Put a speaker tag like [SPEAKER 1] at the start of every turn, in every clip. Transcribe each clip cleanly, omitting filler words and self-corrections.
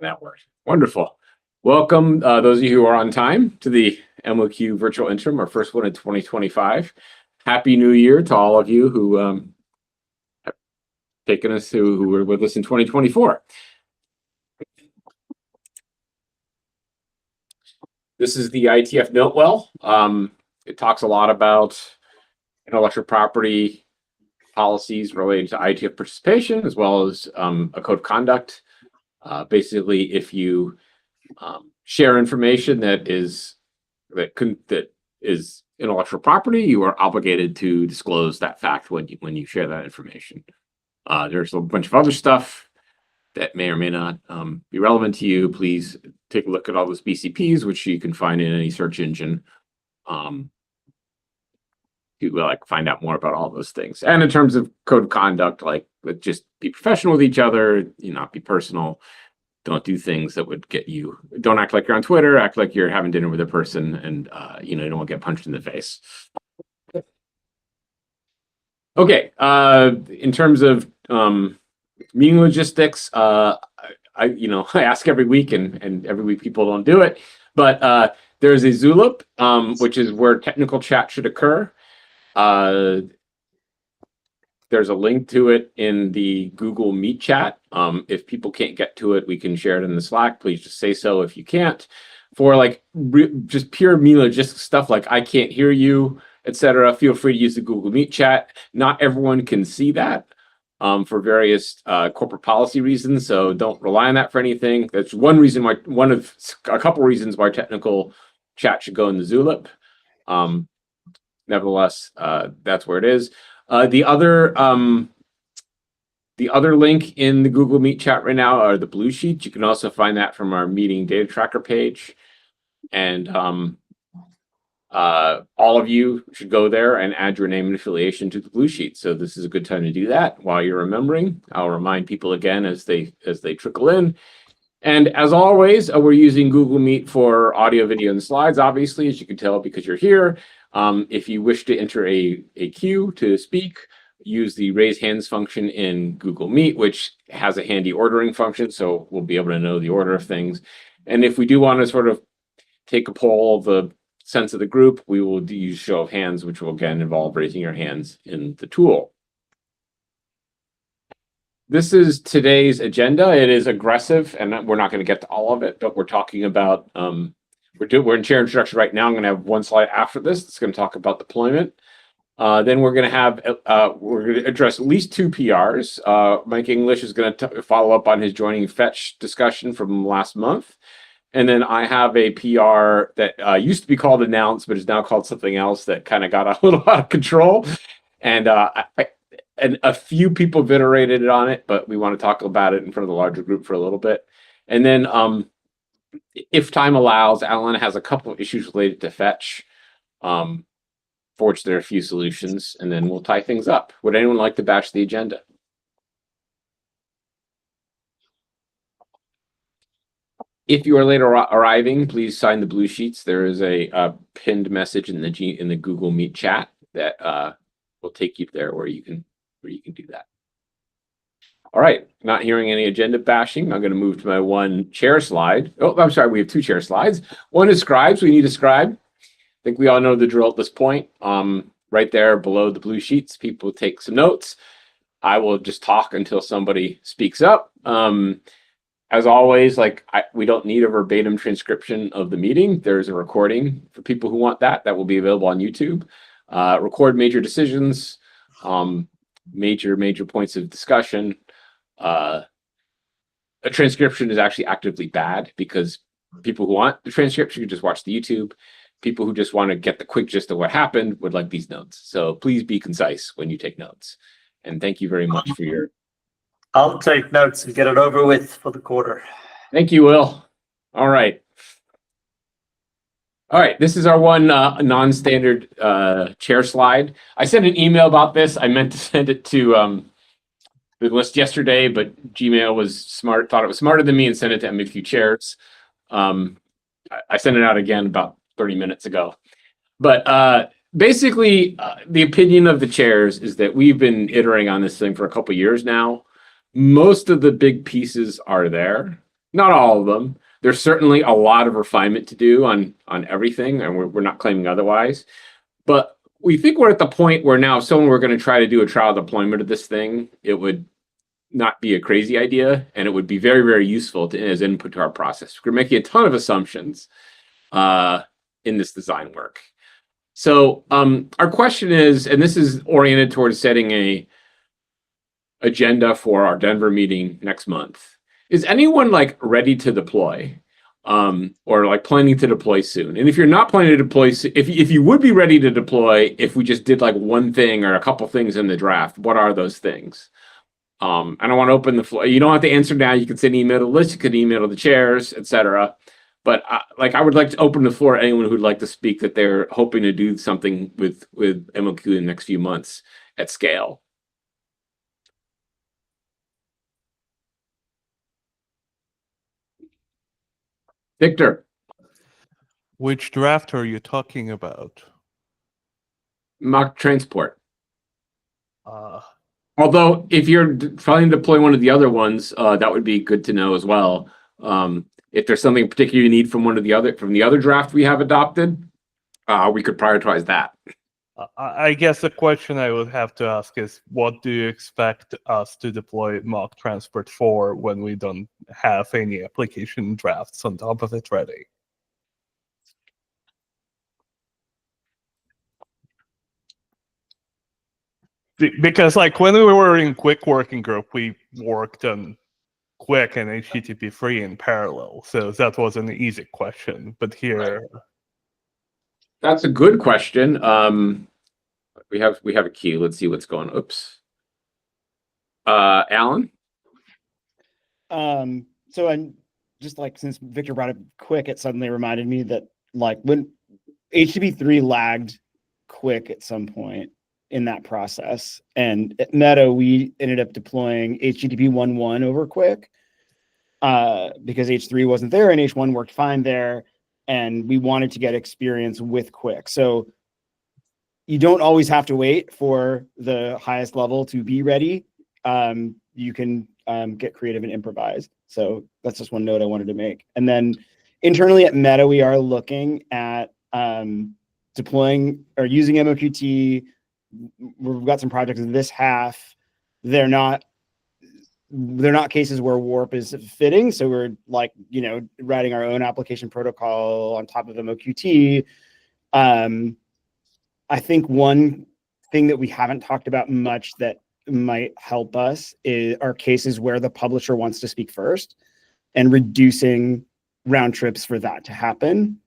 [SPEAKER 1] That works. Wonderful. Welcome, those of you who are on time, to the MOQ Virtual Interim, our first one in 2025. Happy New Year to all of you who have taken us, who were with us in 2024. This is the IETF Notewell. It talks a lot about intellectual property policies related to IETF participation, as well as a code of conduct. Basically, if you share information that is intellectual property, you are obligated to disclose that fact when you share that information. There's a bunch of other stuff that may or may not be relevant to you. Please take a look at all those BCPs, which you can find in any search engine, to find out more about all those things. And in terms of code of conduct, just be professional with each other, not be personal. Don't do things that would get you. Don't act like you're on Twitter. Act like you're having dinner with a person, and you don't want to get punched in the face. Okay. In terms of meeting logistics, I ask every week, and every week people don't do it. But there's a Zulip, which is where technical chat should occur. There's a link to it in the Google Meet chat. If people can't get to it, we can share it in the Slack. Please just say so if you can't. For just pure meeting logistics stuff, like I can't hear you, etc., feel free to use the Google Meet chat. Not everyone can see that for various corporate policy reasons, so don't rely on that for anything. That's one reason why, one of a couple reasons why technical chat should go in the Zulip. Nevertheless, that's where it is. The other link in the Google Meet chat right now are the blue sheets. You can also find that from our meeting data tracker page. And all of you should go there and add your name and affiliation to the blue sheet. So this is a good time to do that while you're remembering. I'll remind people again as they trickle in. And as always, we're using Google Meet for audio, video, and slides, obviously, as you can tell because you're here. If you wish to enter a queue to speak, use the raise hands function in Google Meet, which has a handy ordering function, so we'll be able to know the order of things. And if we do want to sort of take a poll of the sense of the group, we will use show of hands, which will again involve raising your hands in the tool. This is today's agenda. It is aggressive, and we're not going to get to all of it, but we're talking about we're in chair introduction right now. I'm going to have one slide after this. It's going to talk about deployment. Then we're going to have we're going to address at least 2 PRs. Mike English is going to follow up on his joining Fetch discussion from last month. And then I have a PR that used to be called Announce, but is now called something else that kind of got a little out of control. And a few people have iterated on it, but we want to talk about it in front of the larger group for a little bit. And then if time allows, Alan has a couple of issues related to Fetch, for which there are a few solutions, and then we'll tie things up. Would anyone like to bash the agenda? If you are late arriving, please sign the blue sheets. There is a pinned message in the Google Meet chat that will take you there where you can do that. All right, not hearing any agenda bashing. I'm going to move to my one chair slide. Oh, I'm sorry, we have 2 chair slides. One is scribes. We need a scribe. I think we all know the drill at this point. Right there below the blue sheets, people take some notes. I will just talk until somebody speaks up. As always, we don't need a verbatim transcription of the meeting. There's a recording for people who want that. That will be available on YouTube. Record major decisions, major points of discussion. A transcription is actually actively bad because people who want the transcription can just watch the YouTube. People who just want to get the quick gist of what happened would like these notes. So please be concise when you take notes. And thank you very much for your...
[SPEAKER 2] I'll take notes and get it over with for the quarter.
[SPEAKER 1] Thank you, Will. All right. All right, this is our one non-standard chair slide. I sent an email about this. I meant to send it to the list yesterday, but Gmail was smart, thought it was smarter than me and sent it to MFQ chairs. I sent it out again about 30 minutes ago. But basically, the opinion of the chairs is that we've been iterating on this thing for a couple years now. Most of the big pieces are there. Not all of them. There's certainly a lot of refinement to do on everything, and we're not claiming otherwise. But we think we're at the point where now if someone were going to try to do a trial deployment of this thing, it would not be a crazy idea, and it would be very, very useful as input to our process. We're making a ton of assumptions in this design work. So our question is, and this is oriented towards setting a agenda for our Denver meeting next month. Is anyone like ready to deploy, or like planning to deploy soon? And if you're not planning to deploy, if you would be ready to deploy, if we just did like one thing or a couple things in the draft, what are those things? I don't want to open the floor. You don't have to answer now. You can send an email to the list. You can email to the chairs, etc. But I would like to open the floor to anyone who'd like to speak that they're hoping to do something with MOQ in the next few months at scale. Victor.
[SPEAKER 3] Which draft are you talking about?
[SPEAKER 1] Mock transport.
[SPEAKER 3] Uh,
[SPEAKER 1] Although, if you're trying to deploy one of the other ones, that would be good to know as well. If there's something particular you need from the other draft we have adopted, we could prioritize that.
[SPEAKER 3] I guess the question I would have to ask is, what do you expect us to deploy mock transport for when we don't have any application drafts on top of it ready? Because like when we were in QUIC working group, we worked on QUIC and HTTP3 in parallel, so that was an easy question. But here,
[SPEAKER 1] That's a good question. We have a queue. Let's see what's going on. Oops. Alan?
[SPEAKER 4] So I'm just like, since Victor brought up QUIC, it suddenly reminded me that like when HTTP3 lagged QUIC at some point in that process, and at Meta we ended up deploying HTTP 1.1 over QUIC because H3 wasn't there and H1 worked fine there, and we wanted to get experience with QUIC. So you don't always have to wait for the highest level to be ready. You can get creative and improvise. So that's just one note I wanted to make. And then internally at Meta, we are looking at deploying or using MOQT. We've got some projects in this half. They're not cases where Warp is fitting. So we're like, writing our own application protocol on top of MOQT. I think one thing that we haven't talked about much that might help us are cases where the publisher wants to speak first, and reducing round trips for that to happen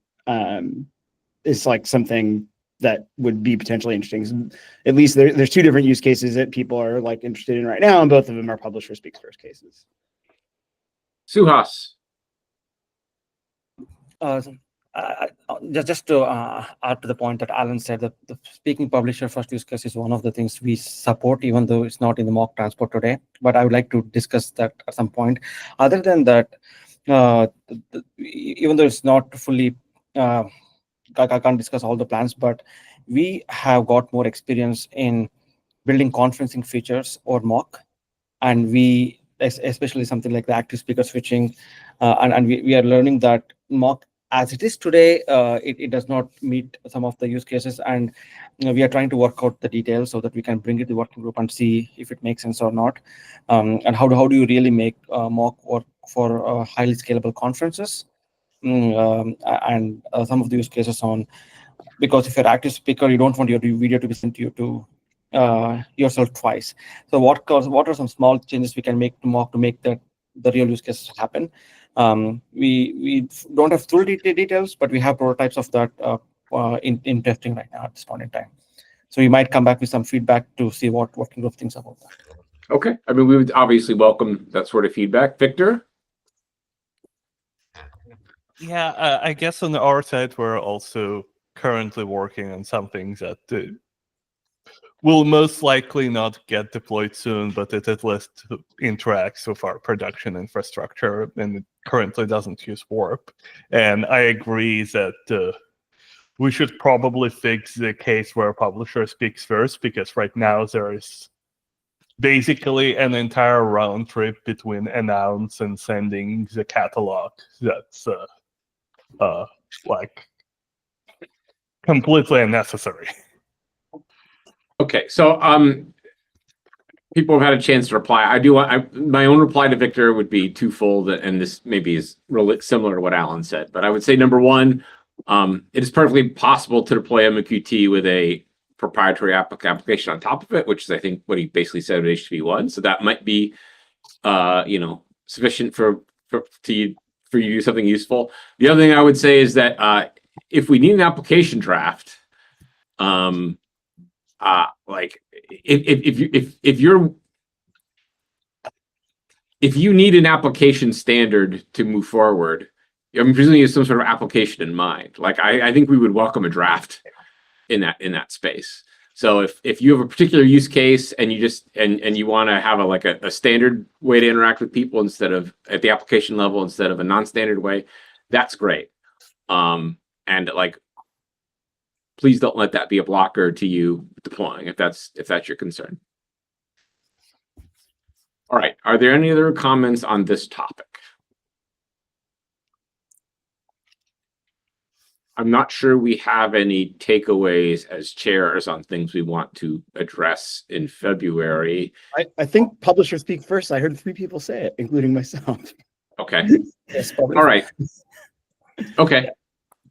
[SPEAKER 4] is like something that would be potentially interesting. At least there's two different use cases that people are like interested in right now, and both of them are publisher speaks first cases.
[SPEAKER 1] Suhas.
[SPEAKER 5] Just to add to the point that Alan said, that the speaking publisher first use case is one of the things we support, even though it's not in the mock transport today. But I would like to discuss that at some point. Other than that, even though it's not fully, I can't discuss all the plans, but we have got more experience in building conferencing features or mock, and we, especially something like the active speaker switching, and we are learning that mock as it is today, it does not meet some of the use cases, and we are trying to work out the details so that we can bring it to the working group and see if it makes sense or not, and how do you really make mock work for highly scalable conferences, and some of the use cases on, because if you're an active speaker, you don't want your video to be sent to you to yourself twice. So what are some small changes we can make to mock to make the real use cases happen? We don't have full details, but we have prototypes of that in testing right now at this point in time. So we might come back with some feedback to see what working group thinks about that.
[SPEAKER 1] Okay. I mean, we would obviously welcome that sort of feedback. Victor?
[SPEAKER 3] yeah, I guess on our side, we're also currently working on some things that will most likely not get deployed soon, but it at least interacts with our production infrastructure, and it currently doesn't use Warp. And I agree that we should probably fix the case where publisher speaks first, because right now there is basically an entire round trip between announce and sending the catalog. That's like completely unnecessary.
[SPEAKER 1] Okay, so people have had a chance to reply. I do want my own reply to Victor would be twofold, and this maybe is really similar to what Alan said. But I would say number one, it is perfectly possible to deploy MQT with a proprietary application on top of it, which is I think what he basically said with HTTP1. So that might be sufficient for you to do something useful. The other thing I would say is that if we need an application draft, like if you need an application standard to move forward, I'm presuming you have some sort of application in mind. Like I think we would welcome a draft in that space. So if you have a particular use case and you just and you want to have a standard way to interact with people instead of at the application level instead of a non-standard way, that's great. And like, please don't let that be a blocker to you deploying if that's your concern. All right. Are there any other comments on this topic? I'm not sure we have any takeaways as chairs on things we want to address in February.
[SPEAKER 4] I think publishers speak first. I heard 3 people say it, including myself.
[SPEAKER 1] Okay.
[SPEAKER 5] Yes,
[SPEAKER 1] All right. Okay.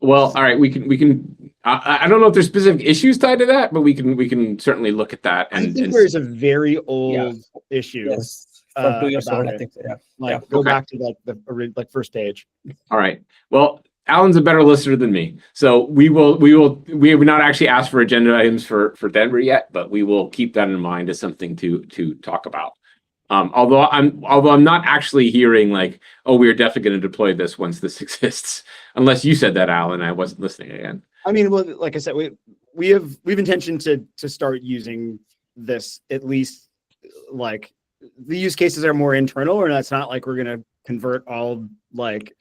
[SPEAKER 1] Well, all right. We can. I don't know if there's specific issues tied to that, but we can certainly look at that.
[SPEAKER 4] I think there's a very old issue.
[SPEAKER 5] Yes, from 2 years
[SPEAKER 4] about
[SPEAKER 5] old, I
[SPEAKER 4] it.
[SPEAKER 5] think. Yeah.
[SPEAKER 4] Like go
[SPEAKER 1] Okay.
[SPEAKER 4] back to like the first page.
[SPEAKER 1] All right. Well, Alan's a better listener than me, so we have not actually asked for agenda items for Denver yet, but we will keep that in mind as something to talk about. Although I'm not actually hearing like, oh, we're definitely going to deploy this once this exists, unless you said that, Alan. I wasn't listening again.
[SPEAKER 4] I mean, well, like I said, we've intention to start using this, at least like the use cases are more internal, or that's not like we're gonna convert all like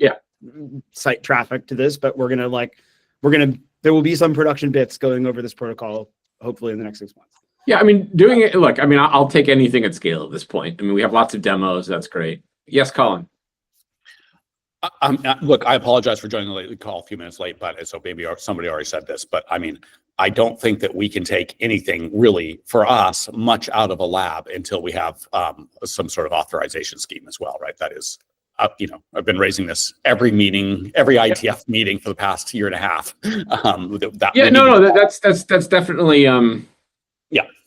[SPEAKER 4] site traffic to this, but there will be some production bits going over this protocol hopefully in the next 6 months.
[SPEAKER 1] Yeah, I mean, doing it. Look, I mean, I'll take anything at scale at this point. I mean, we have lots of demos. That's great. Yes, Colin.
[SPEAKER 6] Look, I apologize for joining the call a few minutes late, but so maybe somebody already said this, but I mean, I don't think that we can take anything really for us much out of a lab until we have some sort of authorization scheme as well, right? That is, I've been raising this every meeting, every IETF meeting for the past year and a half.
[SPEAKER 1] That's definitely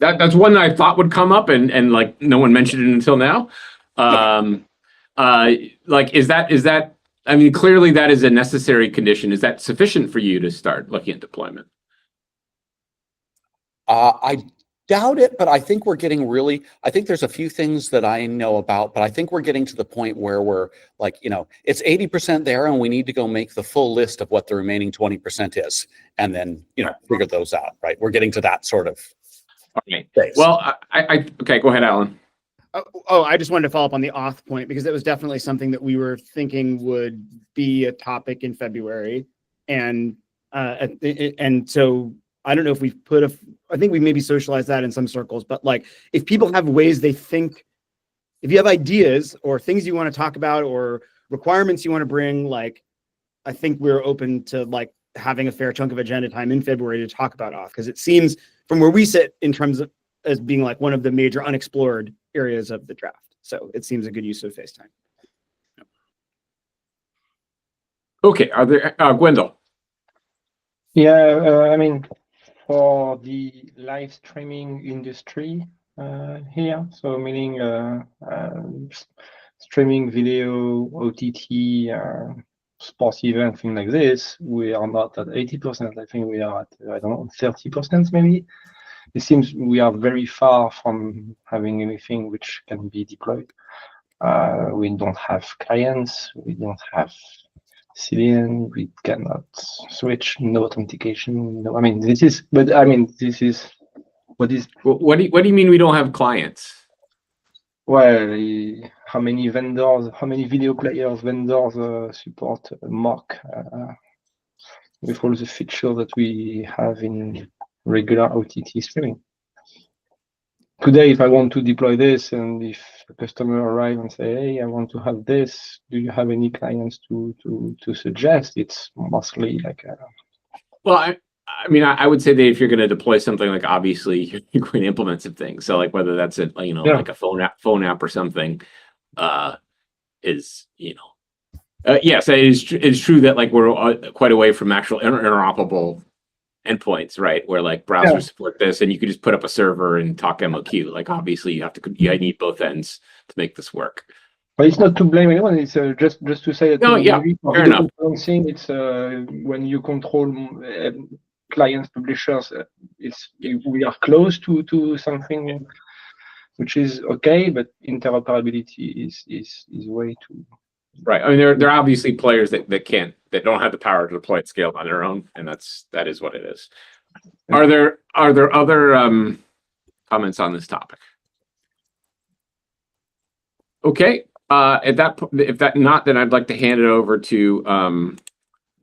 [SPEAKER 1] that's one that I thought would come up and like no one mentioned it until now. Like is that I mean, clearly that is a necessary condition. Is that sufficient for you to start looking at deployment?
[SPEAKER 6] I doubt it, but I think we're getting I think there's a few things that I know about, but I think we're getting to the point where we're like, it's 80% there and we need to go make the full list of what the remaining 20% is. And then, figure those out, right? We're getting to that sort of
[SPEAKER 1] Okay.
[SPEAKER 6] phase.
[SPEAKER 1] Well, okay, go ahead, Alan.
[SPEAKER 4] Oh, I just wanted to follow up on the auth point because it was definitely something that we were thinking would be a topic in February. And so I don't know if we've I think we maybe socialized that in some circles, but like if people have ways they think, if you have ideas or things you want to talk about or requirements you want to bring, like I think we're open to like having a fair chunk of agenda time in February to talk about auth because it seems from where we sit in terms of as being like one of the major unexplored areas of the draft. So it seems a good use of FaceTime.
[SPEAKER 1] Okay, are there Gwendol?
[SPEAKER 7] Yeah, I mean, for the live streaming industry here, so meaning streaming video, OTT, sports event, thing like this, we are not at 80%. I think we are at, I don't know, 30% maybe. It seems we are very far from having anything which can be deployed. We don't have clients, we don't have CDN, we cannot switch, no authentication. No, I mean, this is what is.
[SPEAKER 1] What do you mean we don't have clients?
[SPEAKER 7] Well, how many vendors, how many video players vendors support mock with all the features that we have in regular OTT streaming? today, if I want to deploy this, and if a customer arrive and say, "Hey, I want to have this. Do you have any clients to suggest?" It's mostly like
[SPEAKER 1] Well, I mean, I would say that if you're going to deploy something, like obviously you're going to implement some things. So like whether that's a, you know,
[SPEAKER 7] Yeah.
[SPEAKER 1] like a phone app or something, is, you know, yes, it's true that like we're quite away from actual interoperable endpoints, right? Where like browsers support this, and you could just put up a server and talk MOQ. Like obviously you need both ends to make this work.
[SPEAKER 7] But it's not to blame anyone. It's just to say that
[SPEAKER 1] No, yeah,
[SPEAKER 7] maybe for
[SPEAKER 1] fair
[SPEAKER 7] video
[SPEAKER 1] enough.
[SPEAKER 7] conferencing, it's when you control clients, publishers, we are close to something which is okay, but interoperability is way too.
[SPEAKER 1] Right. I mean, there are obviously players that don't have the power to deploy at scale on their own, and that is what it is. Are there other comments on this topic? Okay. If that not, then I'd like to hand it over to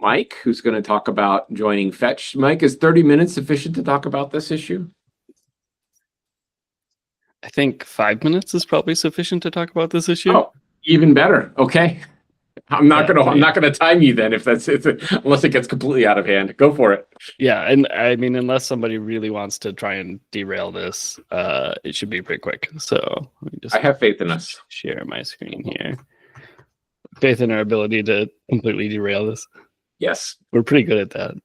[SPEAKER 1] Mike, who's going to talk about joining Fetch. Mike, is 30 minutes sufficient to talk about this issue?
[SPEAKER 8] I think 5 minutes is probably sufficient to talk about this issue.
[SPEAKER 1] Oh, even better. Okay. I'm not gonna time you then if unless it gets completely out of hand. Go for it.
[SPEAKER 8] Yeah, and I mean, unless somebody really wants to try and derail this, it should be pretty quick. So let me just
[SPEAKER 1] I have faith in us.
[SPEAKER 8] share my screen here. Faith in our ability to completely derail this.
[SPEAKER 1] Yes.
[SPEAKER 8] We're pretty good at that.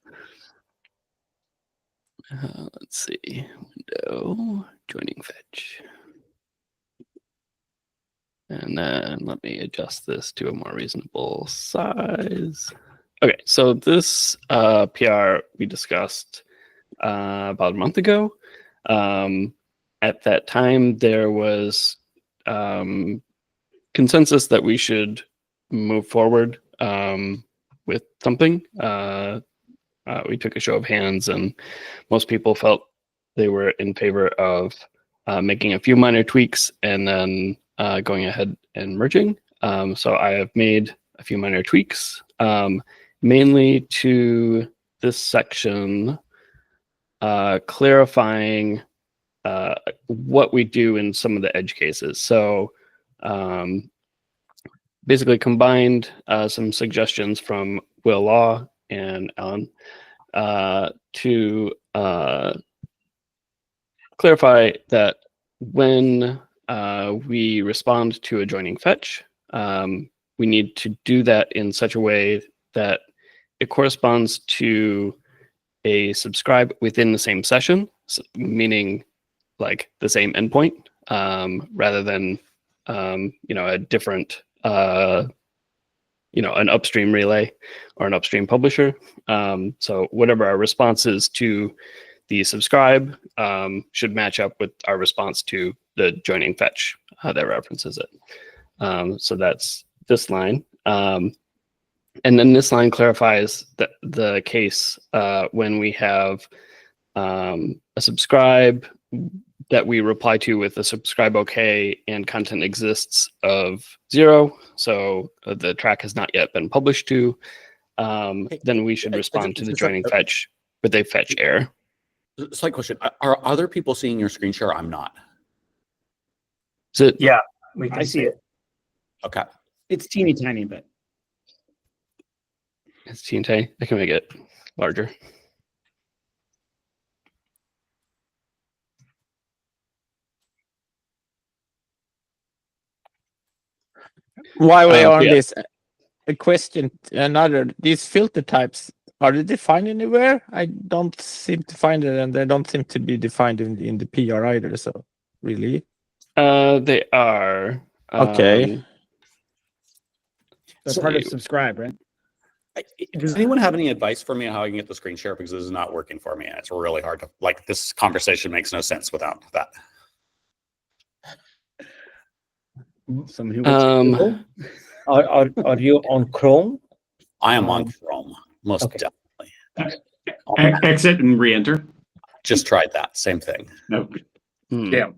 [SPEAKER 8] Let's see. Window, joining Fetch. And then let me adjust this to a more reasonable size. Okay, so this PR we discussed about a month ago. At that time, there was consensus that we should move forward with something. We took a show of hands, and most people felt they were in favor of making a few minor tweaks and then going ahead and merging. So I have made a few minor tweaks, mainly to this section, clarifying what we do in some of the edge cases. So basically combined some suggestions from Will Law and Alan to clarify that when we respond to a joining fetch, we need to do that in such a way that it corresponds to a subscribe within the same session, meaning like the same endpoint, rather than a different an upstream relay or an upstream publisher. So whatever our response is to the subscribe should match up with our response to the joining fetch that references it. So that's this line. And then this line clarifies the case when we have a subscribe that we reply to with a subscribe okay and content exists of 0. So the track has not yet been published to. Then we should respond to the joining fetch with a fetch error.
[SPEAKER 6] Slight question. Are other people seeing your screen share? I'm not.
[SPEAKER 8] Is it?
[SPEAKER 2] Yeah, we can
[SPEAKER 4] I see it.
[SPEAKER 6] Okay.
[SPEAKER 4] It's teeny tiny, but
[SPEAKER 8] It's TNT. I can make it larger.
[SPEAKER 9] While we're on
[SPEAKER 8] Yeah.
[SPEAKER 9] this, a question, these filter types, are they defined anywhere? I don't seem to find it, and they don't seem to be defined in the PR either, so really?
[SPEAKER 8] They are.
[SPEAKER 9] Okay.
[SPEAKER 4] they're part of subscribe, right?
[SPEAKER 6] Does anyone have any advice for me on how I can get the screen share? Because this is not working for me, and it's really hard to, like, this conversation makes no sense without that.
[SPEAKER 4] Someone who works
[SPEAKER 5] Are you on Chrome?
[SPEAKER 6] I am on Chrome, most
[SPEAKER 5] Okay.
[SPEAKER 6] definitely.
[SPEAKER 1] Exit and re-enter.
[SPEAKER 6] Just tried that. Same thing.
[SPEAKER 1] No.
[SPEAKER 8] Hmm.
[SPEAKER 1] Yeah.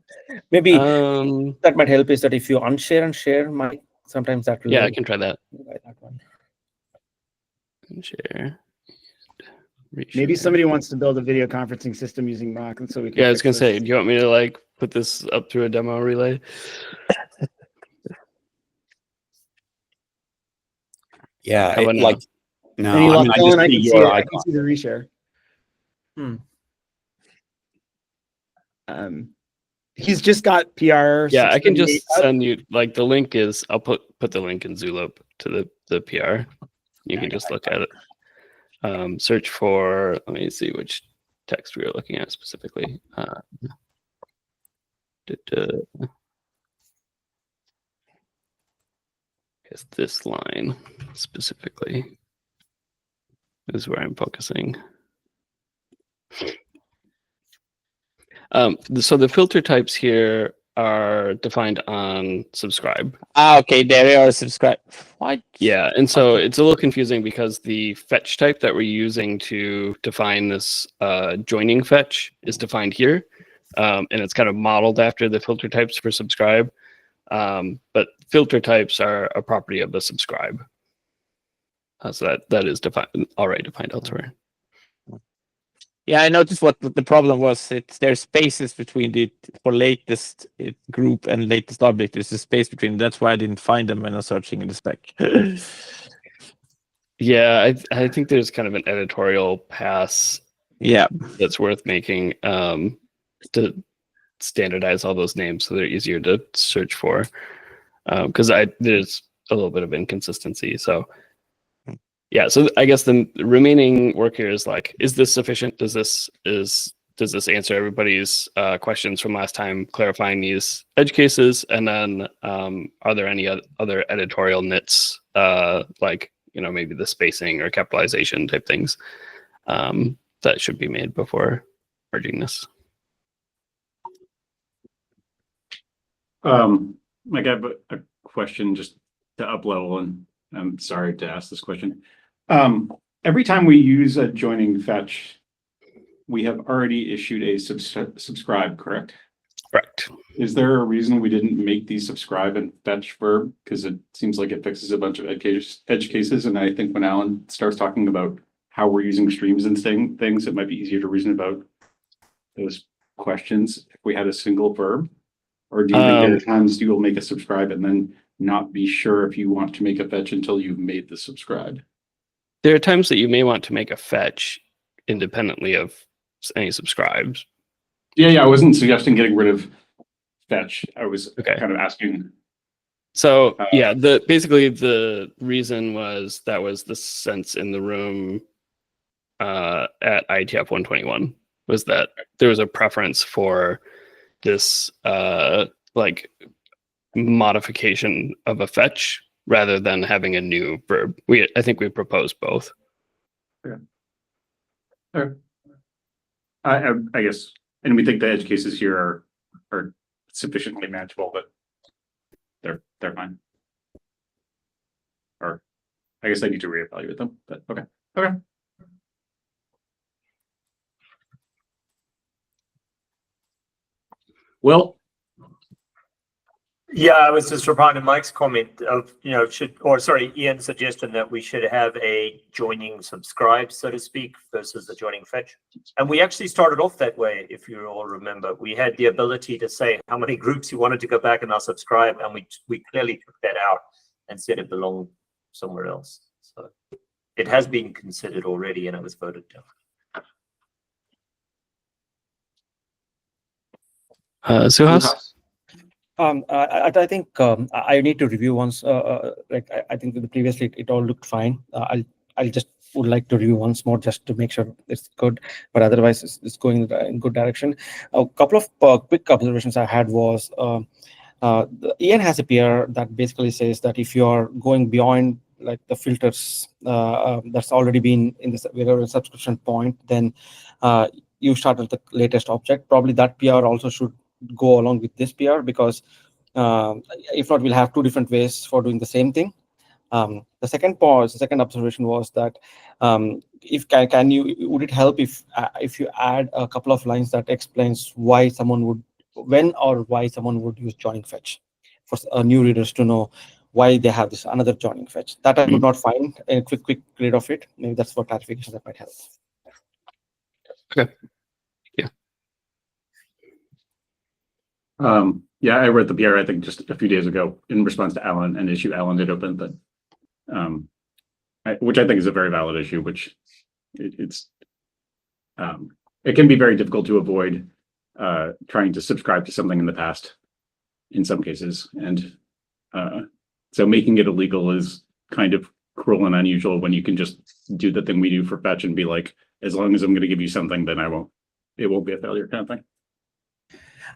[SPEAKER 5] Maybe
[SPEAKER 8] Um,
[SPEAKER 5] that might help is that if you unshare and share, sometimes that will
[SPEAKER 8] yeah, I
[SPEAKER 5] help
[SPEAKER 8] can try that.
[SPEAKER 5] by that one.
[SPEAKER 8] Share.
[SPEAKER 4] Maybe
[SPEAKER 8] Reshare.
[SPEAKER 4] somebody wants to build a video conferencing system using Mock, and so we can.
[SPEAKER 8] Yeah, I was
[SPEAKER 4] fix
[SPEAKER 8] gonna
[SPEAKER 4] this.
[SPEAKER 8] say, do you want me to like put this up through a demo relay?
[SPEAKER 6] Yeah,
[SPEAKER 8] How about now?
[SPEAKER 6] like, no,
[SPEAKER 4] Any
[SPEAKER 6] I
[SPEAKER 4] luck,
[SPEAKER 6] mean, I
[SPEAKER 4] Dylan?
[SPEAKER 6] just
[SPEAKER 4] I
[SPEAKER 6] see
[SPEAKER 4] can see
[SPEAKER 6] your
[SPEAKER 4] it. I can
[SPEAKER 6] icon.
[SPEAKER 4] see the reshare. He's just got PR.
[SPEAKER 8] Yeah, I can
[SPEAKER 4] 678
[SPEAKER 8] just
[SPEAKER 4] up.
[SPEAKER 8] send you like the link is I'll put the link in Zulip to the PR. You can just look at it. Search for, let me see which text we are looking at specifically. Guess this line specifically is where I'm focusing. So the filter types here are defined on subscribe.
[SPEAKER 9] Ah, okay, there they are. Subscribe. What?
[SPEAKER 8] Yeah, and so it's a little confusing because the fetch type that we're using to define this joining fetch is defined here, and it's kind of modeled after the filter types for subscribe. But filter types are a property of the subscribe, so that is already defined elsewhere.
[SPEAKER 9] Yeah, I noticed what the problem was. There's spaces between the for latest group and latest object. There's a space between. That's why I didn't find them when I was searching in the spec.
[SPEAKER 8] Yeah, I think there's kind of an editorial pass.
[SPEAKER 9] Yeah,
[SPEAKER 8] that's worth making to standardize all those names so they're easier to search for. Because there's a little bit of inconsistency. So yeah, so I guess the remaining work here is like, is this sufficient? Does this answer everybody's questions from last time, clarifying these edge cases? And then are there any other editorial nits, like, you know, maybe the spacing or capitalization type things that should be made before merging this?
[SPEAKER 10] Mike, I have a question just to up level, and I'm sorry to ask this question. Every time we use a joining fetch, we have already issued a subscribe, correct?
[SPEAKER 8] Correct.
[SPEAKER 10] Is there a reason we didn't make the subscribe and fetch verb? Because it seems like it fixes a bunch of edge cases. And I think when Alan starts talking about how we're using streams and things, it might be easier to reason about those questions if we had a single verb. Or do you think there are times you'll make a subscribe and then not be sure if you want to make a fetch until you've made the subscribe?
[SPEAKER 8] There are times that you may want to make a fetch independently of any subscribes.
[SPEAKER 10] Yeah, I wasn't suggesting getting rid of fetch. I was kind of asking.
[SPEAKER 8] So yeah, basically the reason was that was the sense in the room at IETF 121 was that there was a preference for this like modification of a fetch rather than having a new verb. I think we proposed both.
[SPEAKER 10] Okay. All right. I guess, and we think the edge cases here are sufficiently manageable that they're fine. Or I guess I need to reevaluate them, but okay. Okay. Well,
[SPEAKER 2] Yeah, I was just replying to Mike's comment of, Ian's suggestion that we should have a joining subscribe, so to speak, versus the joining fetch. And we actually started off that way, if you all remember. We had the ability to say how many groups you wanted to go back and now subscribe, and we clearly took that out and said it belonged somewhere else. So it has been considered already, and it was voted down.
[SPEAKER 5] Suhas? I think I need to review once. I think previously it all looked fine. I just would like to review once more just to make sure it's good. But otherwise, it's going in good direction. A couple of quick observations I had was Ian has a PR that basically says that if you are going beyond like the filters that's already been in the subscription point, then you start with the latest object. Probably that PR also should go along with this PR, because if not, we'll have two different ways for doing the same thing. The second observation was that if would it help if you add a couple of lines that explains why someone would use joining fetch for new readers to know why they have this another joining fetch. That I could not find a quick read of it. Maybe that's for clarification that might help.
[SPEAKER 10] Yeah, I read the PR, I think just a few days ago in response to Alan, an issue Alan did open, but which I think is a very valid issue, which it's it can be very difficult to avoid trying to subscribe to something in the past in some cases. And so making it illegal is kind of cruel and unusual when you can just do the thing we do for fetch and be like, as long as I'm going to give you something, then it won't be a failure kind of thing.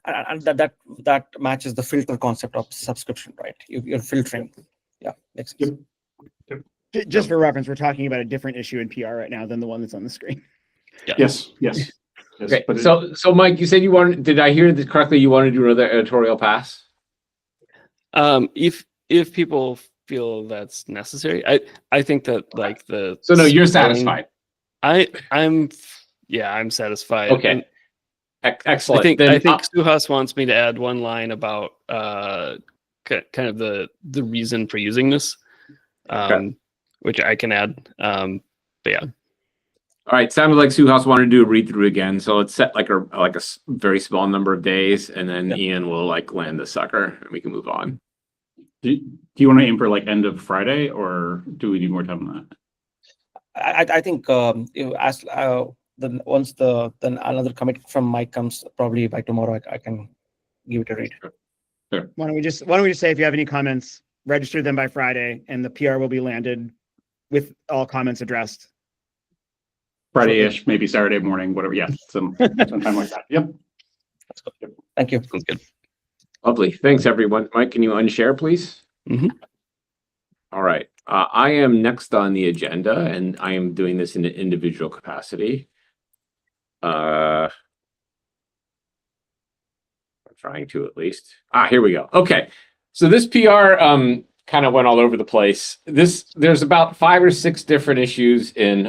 [SPEAKER 5] And that matches the filter concept of subscription, right? You're filtering. Yeah, makes sense.
[SPEAKER 4] Just for reference, we're talking about a different issue in PR right now than the one that's on the screen.
[SPEAKER 8] Yeah.
[SPEAKER 10] Yes.
[SPEAKER 1] Okay,
[SPEAKER 10] But
[SPEAKER 1] so Mike, you said you wanted, did I hear this correctly? You want to do another editorial pass?
[SPEAKER 8] If people feel that's necessary, I think that like the
[SPEAKER 1] So no, you're
[SPEAKER 8] spelling-
[SPEAKER 1] satisfied.
[SPEAKER 8] I'm satisfied.
[SPEAKER 1] Okay.
[SPEAKER 8] And
[SPEAKER 1] Excellent.
[SPEAKER 8] I think
[SPEAKER 1] Then,
[SPEAKER 8] Suhas wants me to add one line about kind of the reason for using this, which I can add. But yeah.
[SPEAKER 1] all right, sounded like Suhas wanted to do a read through again, so let's set like a very small number of days, and then Ian will like land the sucker, and we can move on.
[SPEAKER 10] do you want to aim for like end of Friday, or do we need more time on that?
[SPEAKER 5] I think then once then another commit from Mike comes, probably by tomorrow, I can give it a read.
[SPEAKER 4] Why don't we just say if you have any comments, register them by Friday, and the PR will be landed with all comments addressed.
[SPEAKER 10] Friday-ish, maybe Saturday morning, whatever. Yeah, sometime like that. Yep.
[SPEAKER 5] Thank you.
[SPEAKER 8] Sounds good.
[SPEAKER 1] Lovely. Thanks, everyone. Mike, can you unshare, please?
[SPEAKER 8] Mhm.
[SPEAKER 1] All right. I am next on the agenda, and I am doing this in an individual capacity. I'm trying to at least. Here we go. Okay. So this PR kind of went all over the place. There's about 5 or 6 different issues in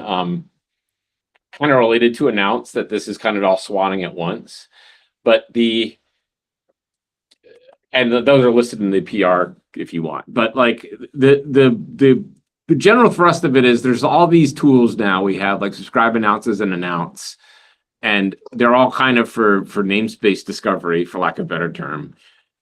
[SPEAKER 1] kind of related to announce that this is kind of all swanning at once. But those are listed in the PR if you want. But like the general thrust of it is there's all these tools now. We have like subscribe, announces, and announce. And they're all kind of for namespace discovery, for lack of a better term.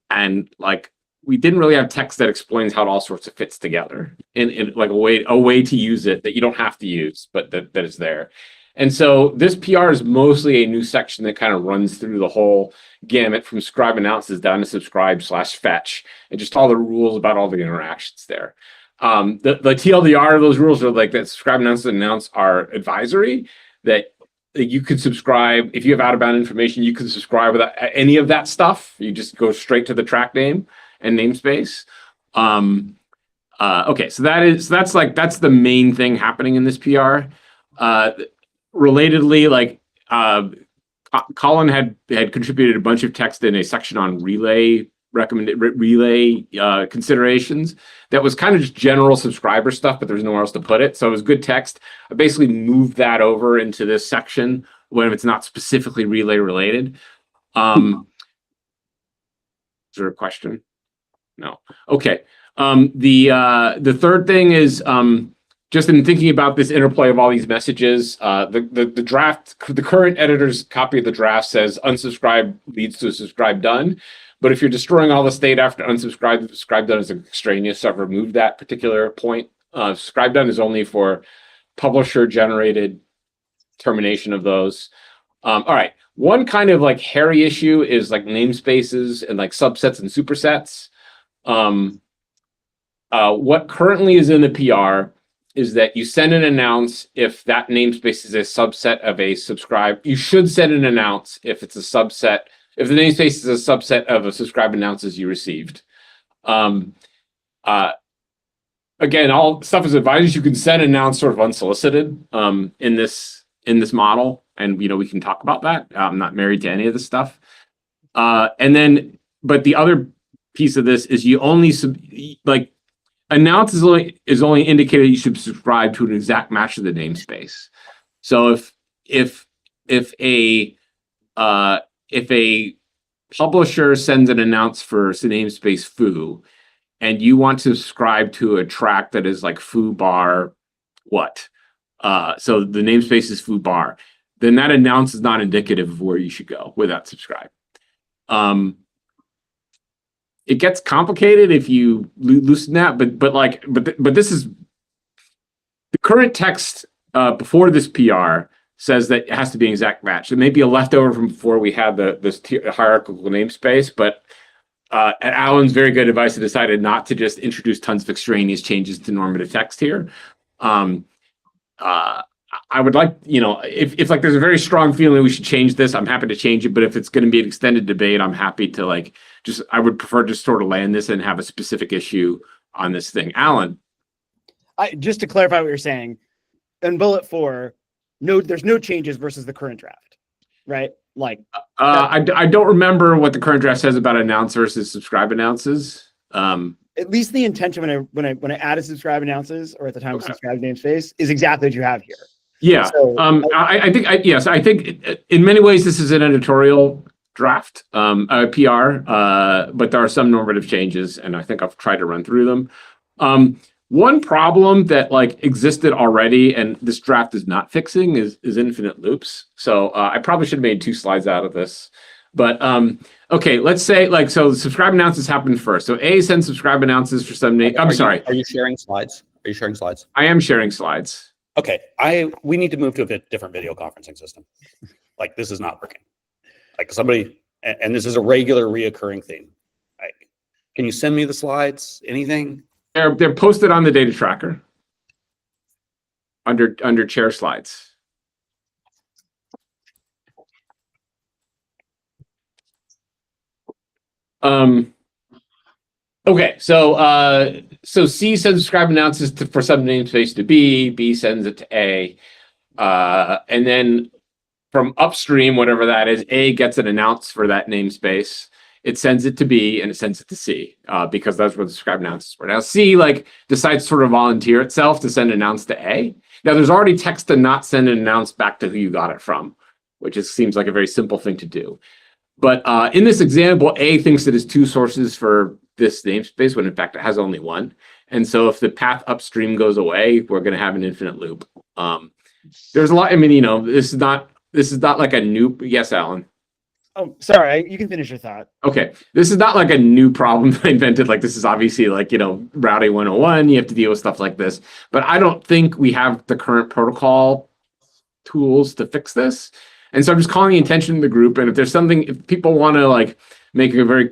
[SPEAKER 1] And like we didn't really have text that explains how it all sorts of fits together in like a way to use it that you don't have to use, but that is there. And so this PR is mostly a new section that kind of runs through the whole gamut from subscribe announces down to subscribe/fetch, and just all the rules about all the interactions there. The TLDR of those rules are like that subscribe, announce, and announce are advisory, that you could subscribe if you have out-of-bound information. You could subscribe without any of that stuff. You just go straight to the track name and namespace. Okay, so that's the main thing happening in this PR. Relatedly, like Colin had contributed a bunch of text in a section on relay considerations that was kind of just general subscriber stuff, but there's nowhere else to put it. So it was good text. I basically moved that over into this section when it's not specifically relay related. Is there a question? No. Okay. The third thing is just in thinking about this interplay of all these messages, the draft, the current editor's copy of the draft says unsubscribe leads to subscribe done. But if you're destroying all the state after unsubscribe, subscribe done is extraneous. So I've removed that particular point. Subscribe done is only for publisher generated termination of those. All right. One kind of like hairy issue is like namespaces and like subsets and supersets. What currently is in the PR is that you send an announce if that namespace is a subset of a subscribe. You should send an announce if it's a subset, if the namespace is a subset of a subscribe announces you received. Again, all stuff is advised. You can send announce sort of unsolicited in this model, and we can talk about that. I'm not married to any of this stuff. And then, but the other piece of this is you only announce is only indicated you should subscribe to an exact match of the namespace. So if a publisher sends an announce for namespace foo, and you want to subscribe to a track that is like foo bar what? So the namespace is foo bar. then that announce is not indicative of where you should go with that subscribe. It gets complicated if you loosen that, but this is the current text before this PR says that it has to be an exact match. It may be a leftover from before we had this hierarchical namespace, but at Alan's very good advice, I decided not to just introduce tons of extraneous changes to normative text here. I would like, if like there's a very strong feeling we should change this, I'm happy to change it. But if it's going to be an extended debate, I'm happy to I would prefer to sort of land this and have a specific issue on this thing. Alan.
[SPEAKER 4] Just to clarify what you're saying, in bullet 4, there's no changes versus the current draft, right?
[SPEAKER 1] I don't remember what the current draft says about announce versus subscribe announces.
[SPEAKER 4] At least the intention when I added subscribe announces, or at the time of subscribe namespace, is exactly what you have here.
[SPEAKER 1] Yeah. So, I think in many ways this is an editorial draft, PR, but there are some normative changes, and I think I've tried to run through them. One problem that existed already, and this draft is not fixing, is infinite loops. So I probably should have made 2 slides out of this. But okay, let's say so the subscribe announces happen first. So A sends subscribe announces for some name. I'm sorry.
[SPEAKER 6] Are you sharing slides? Are you sharing slides?
[SPEAKER 1] I am sharing slides.
[SPEAKER 6] Okay, we need to move to a different video conferencing system. This is not working. Somebody, and this is a regular reoccurring theme. Can you send me the slides? Anything?
[SPEAKER 1] They're posted on the data tracker under chair slides. Okay, so C sends subscribe announces for some namespace to B sends it to A, and then from upstream, whatever that is, A gets an announce for that namespace. It sends it to B and it sends it to C because that's where the subscribe announces were. Now C decides to sort of volunteer itself to send an announce to A. Now there's already text to not send an announce back to who you got it from, which seems like a very simple thing to do. But in this example, A thinks it has 2 sources for this namespace when in fact it has only 1. And so if the path upstream goes away, we're going to have an infinite loop. There's a lot. I mean, this is not like a new. Yes, Alan.
[SPEAKER 4] Oh, sorry. You can finish your thought.
[SPEAKER 1] Okay, this is not like a new problem I invented. This is obviously routing 101. You have to deal with stuff like this. But I don't think we have the current protocol tools to fix this. And so I'm just calling the attention to the group. And if people want to make a very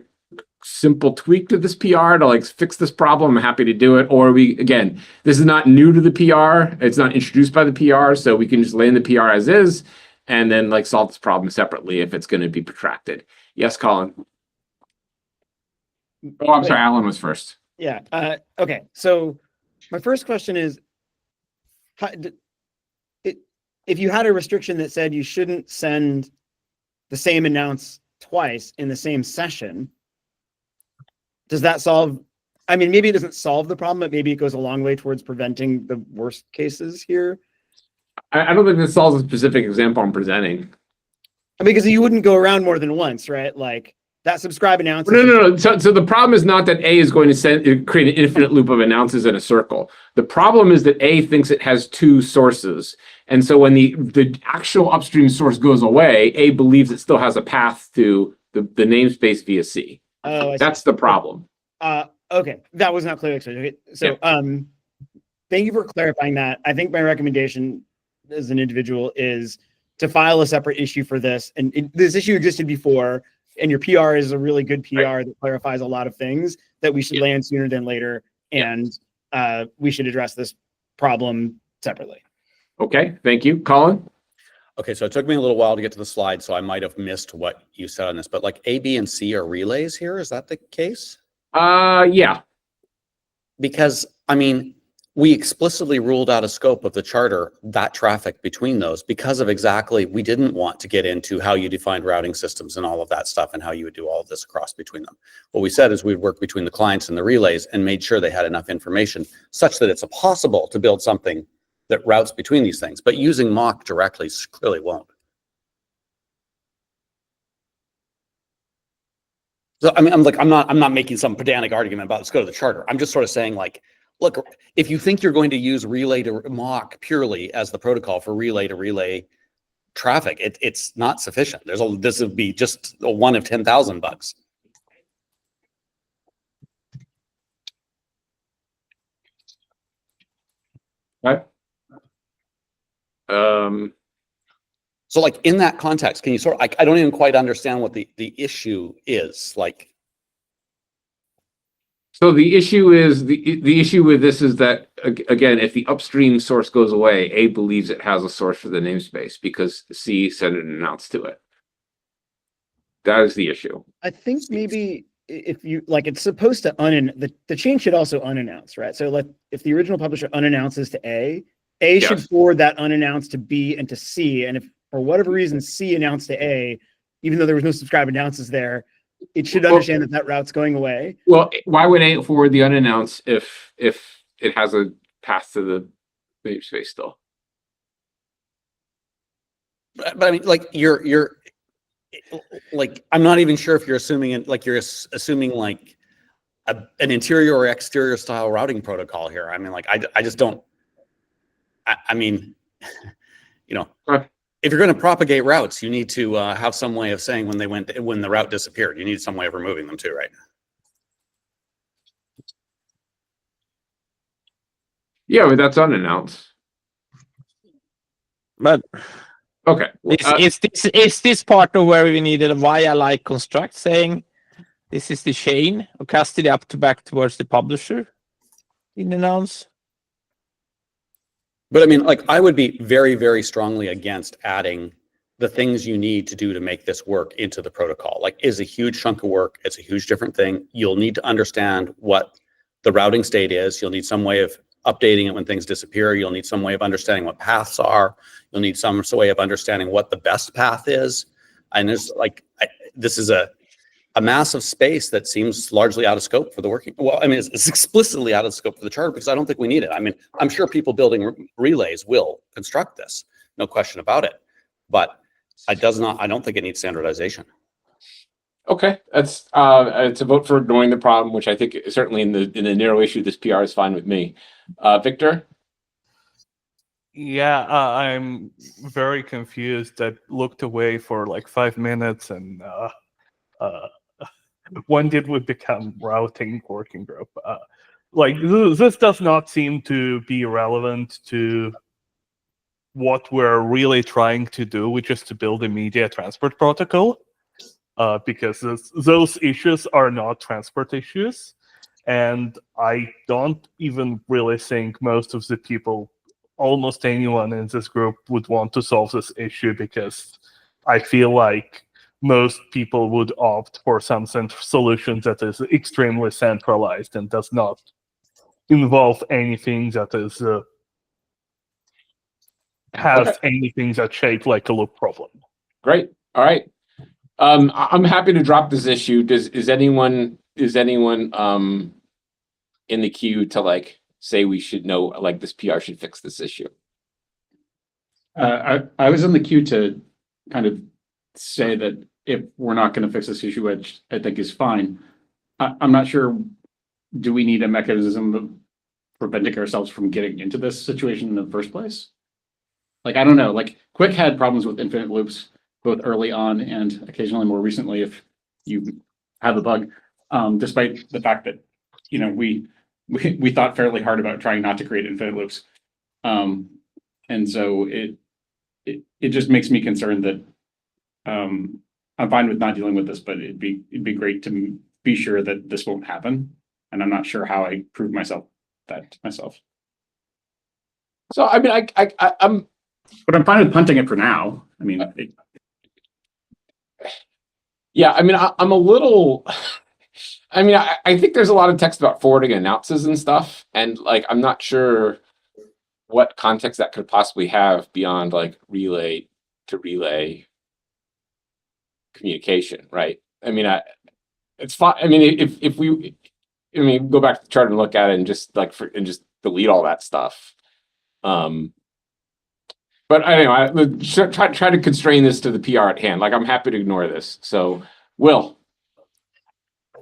[SPEAKER 1] simple tweak to this PR to fix this problem, I'm happy to do it. Or this is not new to the PR. It's not introduced by the PR. So we can just land the PR as is and then solve this problem separately if it's going to be protracted. Yes, Colin. Oh, I'm sorry. Alan was first.
[SPEAKER 4] Yeah. Okay. So my first question is, if you had a restriction that said you shouldn't send the same announce twice in the same session, does that solve? I mean, maybe it doesn't solve the problem, but maybe it goes a long way towards preventing the worst cases here.
[SPEAKER 1] I don't think this solves a specific example I'm presenting.
[SPEAKER 4] Because you wouldn't go around more than once, right? That subscribe announce.
[SPEAKER 1] No. So the problem is not that A is going to create an infinite loop of announces in a circle. The problem is that A thinks it has 2 sources. And so when the actual upstream source goes away, A believes it still has a path to the namespace via C. Oh, that's the problem.
[SPEAKER 4] Okay. That was not clear. Okay. So thank you for clarifying that. I think my recommendation as an individual is to file a separate issue for this. And this issue existed before, and your PR is a really good PR that clarifies a lot of things that we should land sooner than later. And we should address this problem separately.
[SPEAKER 1] Okay, thank you. Colin?
[SPEAKER 6] Okay, so it took me a little while to get to the slide, so I might have missed what you said on this, but A, B, and C are relays here. Is that the case?
[SPEAKER 1] Yeah.
[SPEAKER 6] Because, I mean, we explicitly ruled out a scope of the charter, that traffic between those, because of we didn't want to get into how you defined routing systems and all of that stuff and how you would do all of this across between them. What we said is we'd work between the clients and the relays and made sure they had enough information such that it's possible to build something that routes between these things, but using mock directly clearly won't. So I mean, I'm not making some pedantic argument about let's go to the charter. I'm just sort of saying look, if you think you're going to use relay to mock purely as the protocol for relay to relay traffic, it's not sufficient. This would be just a 1 of 10,000 bugs.
[SPEAKER 1] Right.
[SPEAKER 6] So like in that context, can you sort of, I don't even quite understand what the issue is like.
[SPEAKER 1] So the issue is the issue with this is that again, if the upstream source goes away, A believes it has a source for the namespace because C sent an announce to it. That is the issue.
[SPEAKER 4] I think maybe if you like, it's supposed to the change should also unannounce, right? So like if the original publisher unannounces to A should forward that unannounced to B and to C. And if for whatever reason C announced to A, even though there was no subscribe announces there, it should understand that route's going away.
[SPEAKER 1] Well, why would A forward the unannounced if it has a path to the namespace still?
[SPEAKER 6] But I mean, like you're like, I'm not even sure if you're assuming it, like you're assuming like an interior or exterior style routing protocol here. I mean, like I just don't. I mean, you know. If you're going to propagate routes, you need to have some way of saying when the route disappeared. You need some way of removing them too, right?
[SPEAKER 1] Yeah, but that's unannounced.
[SPEAKER 9] But
[SPEAKER 1] okay,
[SPEAKER 9] is this part of where we needed a via-like construct saying this is the chain of custody up to back towards the publisher in announce?
[SPEAKER 6] But I mean, like, I would be very, very strongly against adding the things you need to do to make this work into the protocol. Like, is a huge chunk of work. It's a huge different thing. You'll need to understand what the routing state is. You'll need some way of updating it when things disappear. You'll need some way of understanding what paths are. You'll need some way of understanding what the best path is. And there's like, this is a massive space that seems largely out of scope for the working. Well, I mean, it's explicitly out of scope for the charter because I don't think we need it. I mean, I'm sure people building relays will construct this, no question about it. But I don't think it needs standardization.
[SPEAKER 1] Okay, it's a vote for ignoring the problem, which I think certainly in the narrow issue, this PR is fine with me. Victor?
[SPEAKER 3] Yeah, I'm very confused. I looked away for like 5 minutes and when did we become routing working group? Like this does not seem to be relevant to what we're really trying to do, which is to build a media transport protocol, because those issues are not transport issues. And I don't even really think most of the people, almost anyone in this group would want to solve this issue, because I feel like most people would opt for some solution that is extremely centralized and does not involve anything that is has anything that's shaped like a loop problem.
[SPEAKER 1] Great. All right. I'm happy to drop this issue. Is anyone in the queue to like say we should know, like this PR should fix this issue?
[SPEAKER 10] I was in the queue to kind of say that if we're not going to fix this issue, which I think is fine, I'm not sure, do we need a mechanism of preventing ourselves from getting into this situation in the first place? Like, I don't know, like QUIC had problems with infinite loops, both early on and occasionally more recently if you have a bug, despite the fact that, you know, we thought fairly hard about trying not to create infinite loops. And so it just makes me concerned that I'm fine with not dealing with this, but it'd be great to be sure that this won't happen. And I'm not sure how I prove that myself.
[SPEAKER 1] So I mean,
[SPEAKER 10] But I'm fine with punting it for now. I mean,
[SPEAKER 1] yeah, I mean, I'm a little. I mean, I think there's a lot of text about forwarding announces and stuff, and like I'm not sure what context that could possibly have beyond like relay to relay communication, right? I mean, it's fine. I mean, if we, I mean, go back to the chart and look at it and just like just delete all that stuff. But anyway, try to constrain this to the PR at hand. Like, I'm happy to ignore this. So, Will.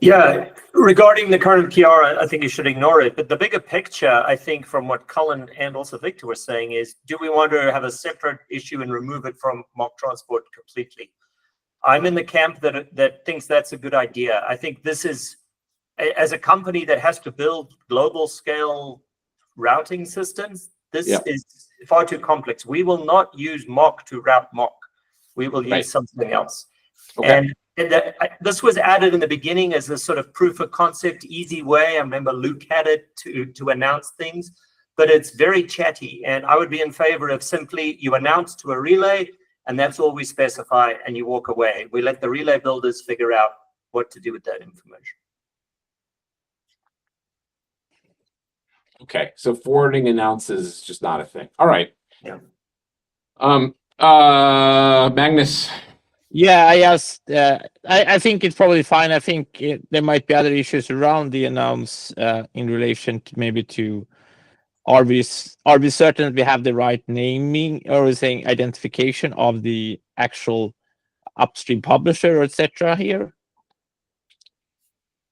[SPEAKER 2] Yeah, regarding the current PR, I think you should ignore it. But the bigger picture, I think, from what Colin and also Victor were saying is, do we want to have a separate issue and remove it from mock transport completely? I'm in the camp that thinks that's a good idea. I think this is, as a company that has to build global scale routing systems, this is far too complex. We will not use mock to route mock. We will use something else.
[SPEAKER 1] Okay.
[SPEAKER 2] And this was added in the beginning as a sort of proof of concept, easy way. I remember Luke had it to announce things, but it's very chatty. And I would be in favor of simply you announce to a relay, and that's all we specify, and you walk away. We let the relay builders figure out what to do with that information.
[SPEAKER 1] Okay, so forwarding announces is just not a thing. All right.
[SPEAKER 2] Yeah.
[SPEAKER 1] Magnus.
[SPEAKER 9] Yeah, I think it's probably fine. I think there might be other issues around the announce in relation to maybe to are we certain that we have the right naming or saying identification of the actual upstream publisher, etc. here?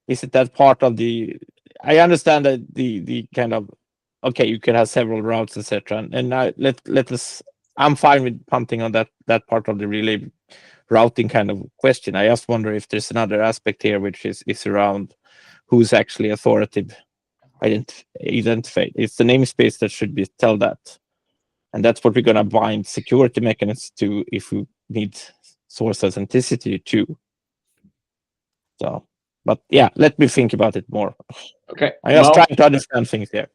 [SPEAKER 9] Is it that part of the? I understand that the kind of okay, you could have several routes, etc. And now let us. I'm fine with punting on that part of the relay routing kind of question. I just wonder if there's another aspect here which is around who's actually authoritative identify. It's the namespace that should be tell that, and that's what we're gonna bind security mechanisms to if we need source authenticity to. So, but yeah, let me think about it more.
[SPEAKER 1] Okay.
[SPEAKER 9] I'm just trying to understand things here.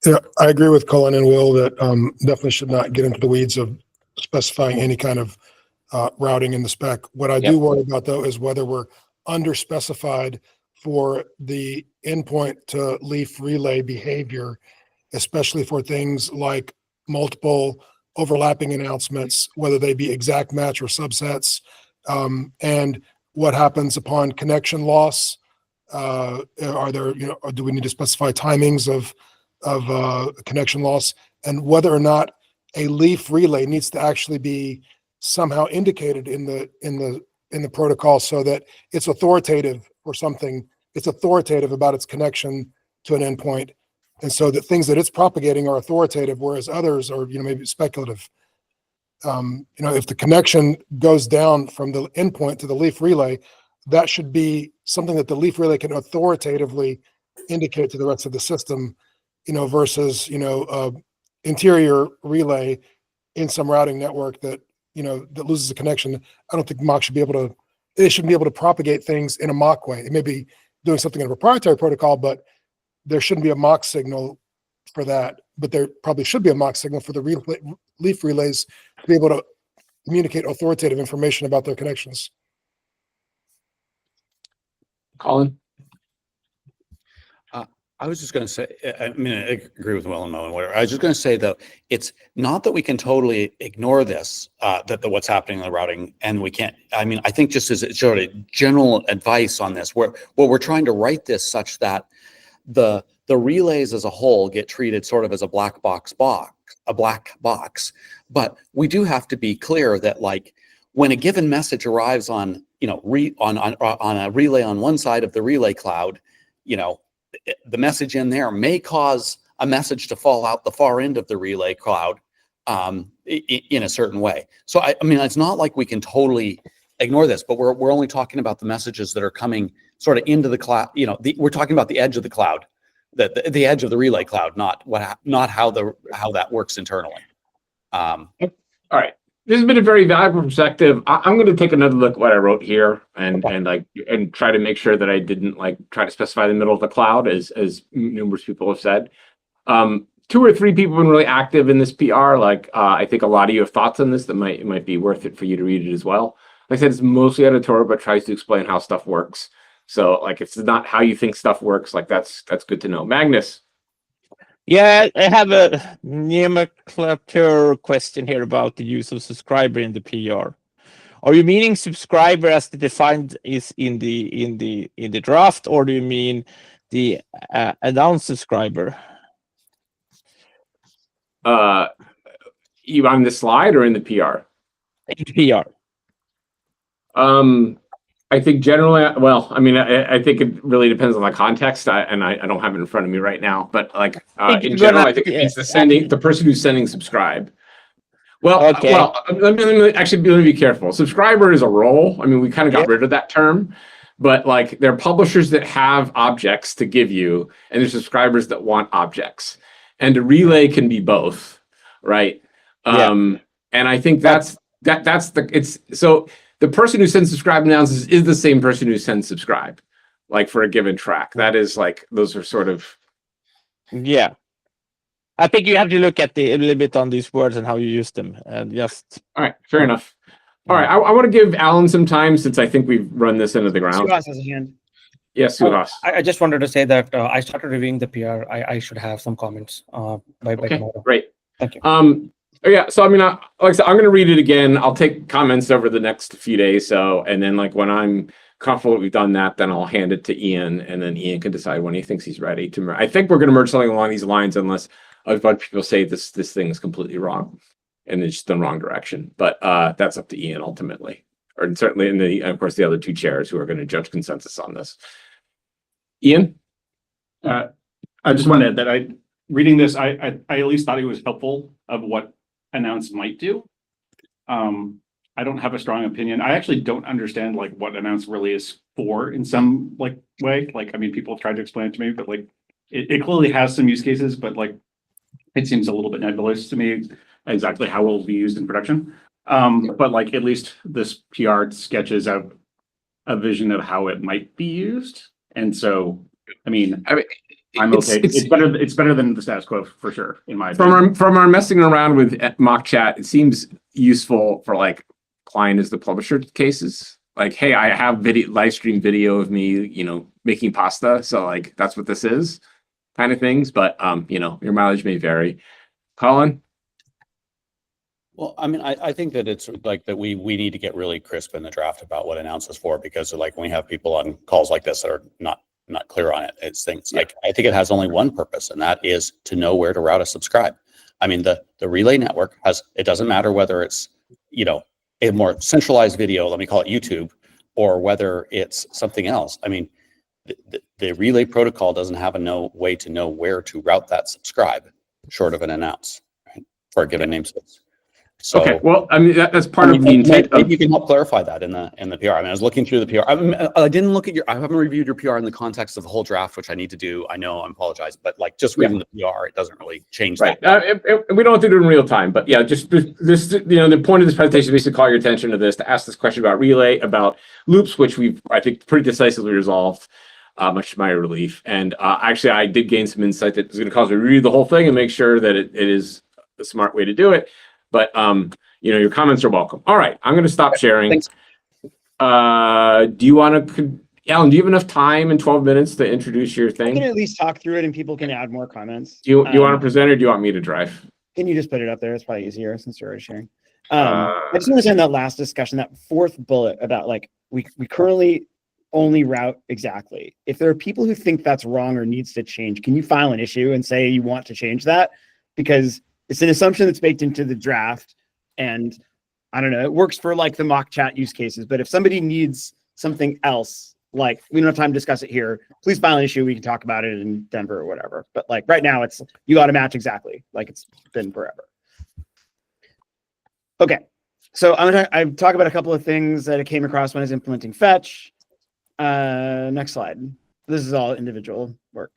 [SPEAKER 11] Yeah, I agree with Colin and Will that definitely should not get into the weeds of specifying any kind of routing in the spec. What I do worry about though is whether we're under-specified for the endpoint to leaf relay behavior, especially for things like multiple overlapping announcements, whether they be exact match or subsets, and what happens upon connection loss. Are there, or do we need to specify timings of connection loss, and whether or not a leaf relay needs to actually be somehow indicated in the protocol so that it's authoritative for something. It's authoritative about its connection to an endpoint, and so that things that it's propagating are authoritative, whereas others are, maybe speculative. If the connection goes down from the endpoint to the leaf relay, that should be something that the leaf relay can authoritatively indicate to the rest of the system, versus, interior relay in some routing network that, that loses a connection. I don't think mock should be able to, they shouldn't be able to propagate things in a mock way. It may be doing something in a proprietary protocol, but there shouldn't be a mock signal for that. But there probably should be a mock signal for the leaf relays to be able to communicate authoritative information about their connections.
[SPEAKER 1] Colin?
[SPEAKER 6] I was just going to say, I agree with Will and Mo and whatever. I was just going to say, though, it's not that we can totally ignore this, that what's happening in the routing, and we can't. I think just as sort of general advice on this, we're trying to write this such that the relays as a whole get treated sort of as a black box. But we do have to be clear that, like, when a given message arrives on, on a relay on one side of the relay cloud, the message in there may cause a message to fall out the far end of the relay cloud in a certain way. So it's not like we can totally ignore this, but we're only talking about the messages that are coming sort of into the cloud. We're talking about the edge of the cloud, the edge of the relay cloud, not how that works internally.
[SPEAKER 1] All right. This has been a very valuable perspective. I'm going to take another look at what I wrote here and try to make sure that I didn't try to specify the middle of the cloud, as numerous people have said. 2 or 3 people have been really active in this PR. I think a lot of you have thoughts on this that might be worth it for you to read it as well. Like I said, it's mostly editorial, but tries to explain how stuff works. So if it's not how you think stuff works, that's good to know. Magnus.
[SPEAKER 9] Yeah, I have a nomenclature question here about the use of subscriber in the PR. Are you meaning subscriber as defined is in the draft, or do you mean the announced subscriber?
[SPEAKER 1] You on the slide or in the PR?
[SPEAKER 9] In the PR.
[SPEAKER 1] I think generally, well, I mean, I think it really depends on the context. I don't have it in front of me right now, but like in general, I think it means the person who's sending subscribe. Well,
[SPEAKER 9] Okay.
[SPEAKER 1] let me be careful. Subscriber is a role. I mean, we kind of got rid of that term, but like there are publishers that have objects to give you, and there's subscribers that want objects, and a relay can be both, right? And I think that's so the person who sends subscribe announcers is the same person who sends subscribe, like for a given track. That is like those are sort of
[SPEAKER 9] Yeah. I think you have to look at a little bit on these words and how you use them, and just.
[SPEAKER 1] all right. Fair enough. All right, I want to give Alan some time since I think we've run this into the ground.
[SPEAKER 4] Suhas has a hand.
[SPEAKER 1] Yes, Suhas.
[SPEAKER 5] I just wanted to say that I started reviewing the PR. I should have some comments by
[SPEAKER 1] Okay,
[SPEAKER 5] tomorrow.
[SPEAKER 1] great.
[SPEAKER 5] Thank you.
[SPEAKER 1] Yeah, so I mean, like I said, I'm going to read it again. I'll take comments over the next few days. So, and then like when I'm comfortable we've done that, then I'll hand it to Ian, and then Ian can decide when he thinks he's ready to. I think we're going to merge something along these lines, unless a bunch of people say this thing is completely wrong, and it's just in the wrong direction. But that's up to Ian ultimately, or certainly in of course the other two chairs who are going to judge consensus on this. Ian,
[SPEAKER 10] I just wanted that reading this, I at least thought it was helpful of what announce might do. I don't have a strong opinion. I actually don't understand like what announce really is for in some like way. Like, I mean, people have tried to explain it to me, but like it clearly has some use cases, but like it seems a little bit nebulous to me exactly how it will be used in production. But like at least this PR sketches out a vision of how it might be used. And so, I mean I'm okay. It's better than the status quo for sure, in my opinion.
[SPEAKER 1] from our messing around with mock chat, it seems useful for like client as the publisher cases. Like, hey, I have live stream video of me, making pasta. So like that's what this is, kind of things. But your mileage may vary. Colin?
[SPEAKER 6] Well, I mean, I think that it's like that we need to get really crisp in the draft about what announce is for, because like when we have people on calls like this that are not clear on it, it's things like I think it has only one purpose, and that is to know where to route a subscribe. I mean, the relay network it doesn't matter whether it's a more centralized video, let me call it YouTube, or whether it's something else. I mean, the relay protocol doesn't have way to know where to route that subscribe short of an announce, right, for a given namespace. So,
[SPEAKER 1] okay, well, I mean that's part of the intent.
[SPEAKER 6] Maybe you can help clarify that in the PR. I mean, I was looking through the PR. I didn't look at I haven't reviewed your PR in the context of the whole draft, which I need to do. I know, I apologize, but like just reading the PR, it doesn't really change that.
[SPEAKER 1] We don't have to do it in real time, but yeah, just this. The point of this presentation is to call your attention to this, to ask this question about relay, about loops, which we've I think pretty decisively resolved, much to my relief. And actually, I did gain some insight that is going to cause me to read the whole thing and make sure that it is the smart way to do it. But your comments are welcome. All right, I'm going to stop sharing.
[SPEAKER 6] Thanks.
[SPEAKER 1] Do you want to, Alan? Do you have enough time in 12 minutes to introduce your
[SPEAKER 4] I
[SPEAKER 1] thing?
[SPEAKER 4] can at least talk through it, and people can add more comments.
[SPEAKER 1] Do you want to present, or do you want me to drive?
[SPEAKER 4] Can you just put it up there? It's probably easier since you're already sharing. I just want to say in that last discussion, that fourth bullet about like we currently only route exactly. If there are people who think that's wrong or needs to change, can you file an issue and say you want to change that? Because it's an assumption that's baked into the draft, and I don't know, it works for like the mock chat use cases, but if somebody needs something else, like we don't have time to discuss it here, please file an issue. We can talk about it in Denver or whatever. But like right now it's, you got to match exactly like it's been forever. Okay. So I talk about a couple of things that I came across when I was implementing Fetch. Next slide. This is all individual work.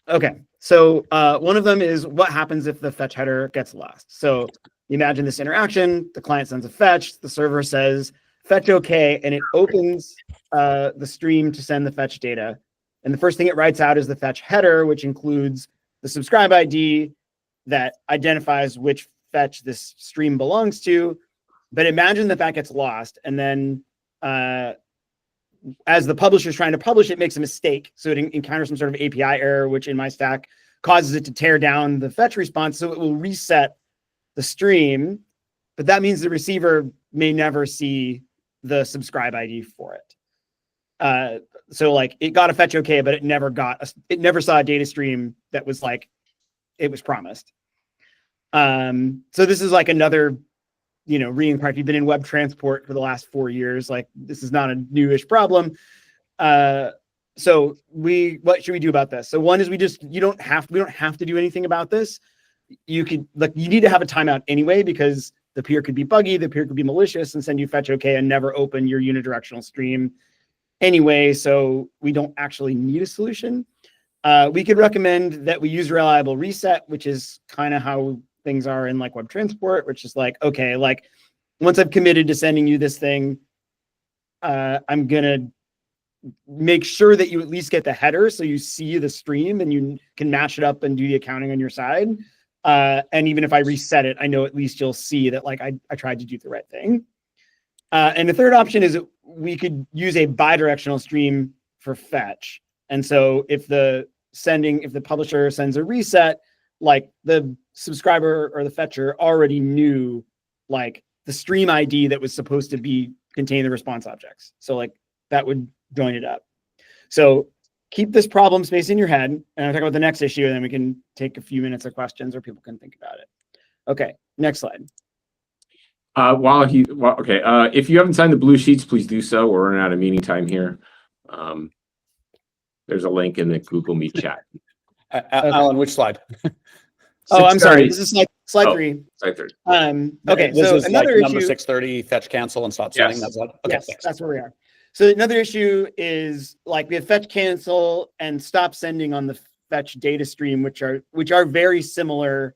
[SPEAKER 4] Okay, so one of them is what happens if the fetch header gets lost. So you imagine this interaction, the client sends a fetch, the server says fetch okay, and it opens the stream to send the fetch data. And the first thing it writes out is the fetch header, which includes the subscribe ID that identifies which fetch this stream belongs to. But imagine that gets lost, and then as the publisher is trying to publish, it makes a mistake. So it encounters some sort of API error, which in my stack causes it to tear down the fetch response. So it will reset the stream, but that means the receiver may never see the subscribe ID for it. So like it got a fetch okay, but it never saw a data stream that was like it was promised. So this is like another reading part, if you've been in web transport for the last 4 years, like this is not a newish problem. So what should we do about this? So one is we don't have to do anything about this. You need to have a timeout anyway, because the peer could be buggy, the peer could be malicious and send you fetch okay and never open your unidirectional stream anyway. So we don't actually need a solution. We could recommend that we use reliable reset, which is kind of how things are in like web transport, which is like, okay, like once I've committed to sending you this thing, I'm gonna make sure that you at least get the header so you see the stream and you can match it up and do the accounting on your side. And even if I reset it, I know at least you'll see that like I tried to do the right thing. And the third option is we could use a bidirectional stream for fetch. And so if the publisher sends a reset, like the subscriber or the fetcher already knew like the stream ID that was supposed to contain the response objects. So like that would join it up. So keep this problem space in your head, and I'll talk about the next issue, and then we can take a few minutes of questions or people can think about it. Okay, next slide.
[SPEAKER 1] If you haven't signed the blue sheets, please do so. We're running out of meeting time here. There's a link in the Google Meet chat.
[SPEAKER 6] Alan, which slide?
[SPEAKER 4] Oh, I'm sorry. This is slide 3.
[SPEAKER 1] Slide 3.
[SPEAKER 4] Okay,
[SPEAKER 6] This
[SPEAKER 4] so
[SPEAKER 6] is
[SPEAKER 4] another
[SPEAKER 6] like number
[SPEAKER 4] issue.
[SPEAKER 6] 630, fetch, cancel, and stop sending.
[SPEAKER 1] Yes.
[SPEAKER 6] That's what. Okay,
[SPEAKER 4] Yes,
[SPEAKER 6] thanks.
[SPEAKER 4] that's where we are. So another issue is like we have fetch, cancel, and stop sending on the fetch data stream, which are very similar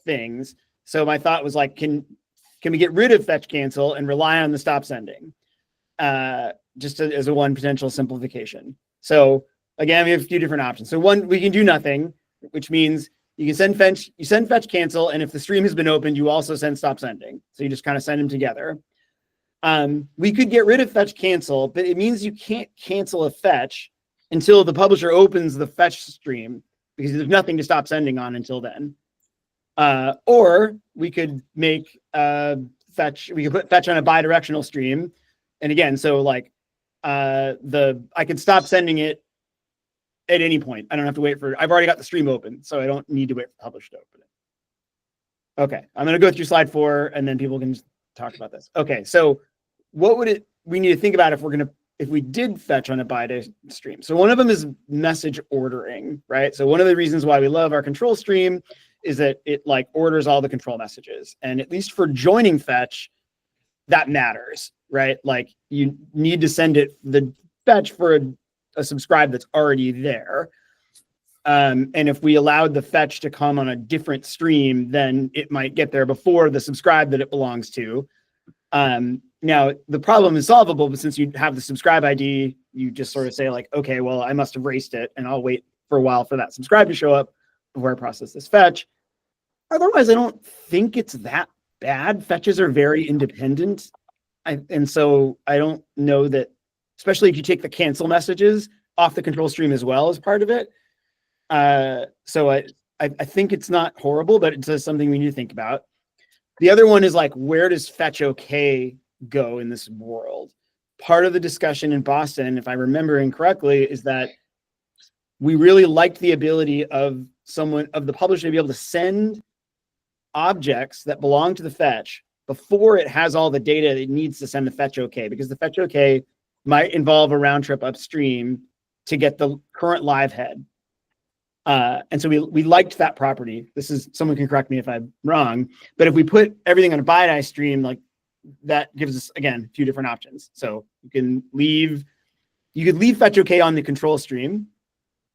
[SPEAKER 4] things. So my thought was like, can we get rid of fetch, cancel and rely on the stop sending? Just as a one potential simplification. So again, we have a few different options. So one, we can do nothing, which means you can send fetch, cancel, and if the stream has been opened, you also send stop sending. So you just kind of send them together. We could get rid of fetch, cancel, but it means you can't cancel a fetch until the publisher opens the fetch stream, because there's nothing to stop sending on until then. Or we could make we could put fetch on a bidirectional stream. And again, so like I could stop sending it at any point. I don't have to wait for, I've already got the stream open, so I don't need to wait for the publisher to open it. Okay, I'm going to go through slide 4 and then people can just talk about this. Okay, so what would we need to think about if we did fetch on a BIDA stream? So one of them is message ordering, right? So one of the reasons why we love our control stream is that it like orders all the control messages. And at least for joining fetch, that matters, right? Like you need to send the fetch for a subscribe that's already there. And if we allowed the fetch to come on a different stream, then it might get there before the subscribe that it belongs to. Now, the problem is solvable, but since you have the subscribe ID, you just sort of say like, okay, well, I must have erased it, and I'll wait for a while for that subscribe to show up before I process this fetch. Otherwise, I don't think it's that bad. Fetches are very independent. And so I don't know that, especially if you take the cancel messages off the control stream as well as part of it. So I think it's not horrible, but it's something we need to think about. The other one is like, where does fetch okay go in this world? Part of the discussion in Boston, if I remember incorrectly, is that we really liked the ability of the publisher to be able to send objects that belong to the fetch before it has all the data it needs to send the fetch okay, because the fetch okay might involve a round trip upstream to get the current live head. And so we liked that property. Someone can correct me if I'm wrong, but if we put everything on a BIDI stream, like that gives us, again, a few different options. So you could leave fetch okay on the control stream,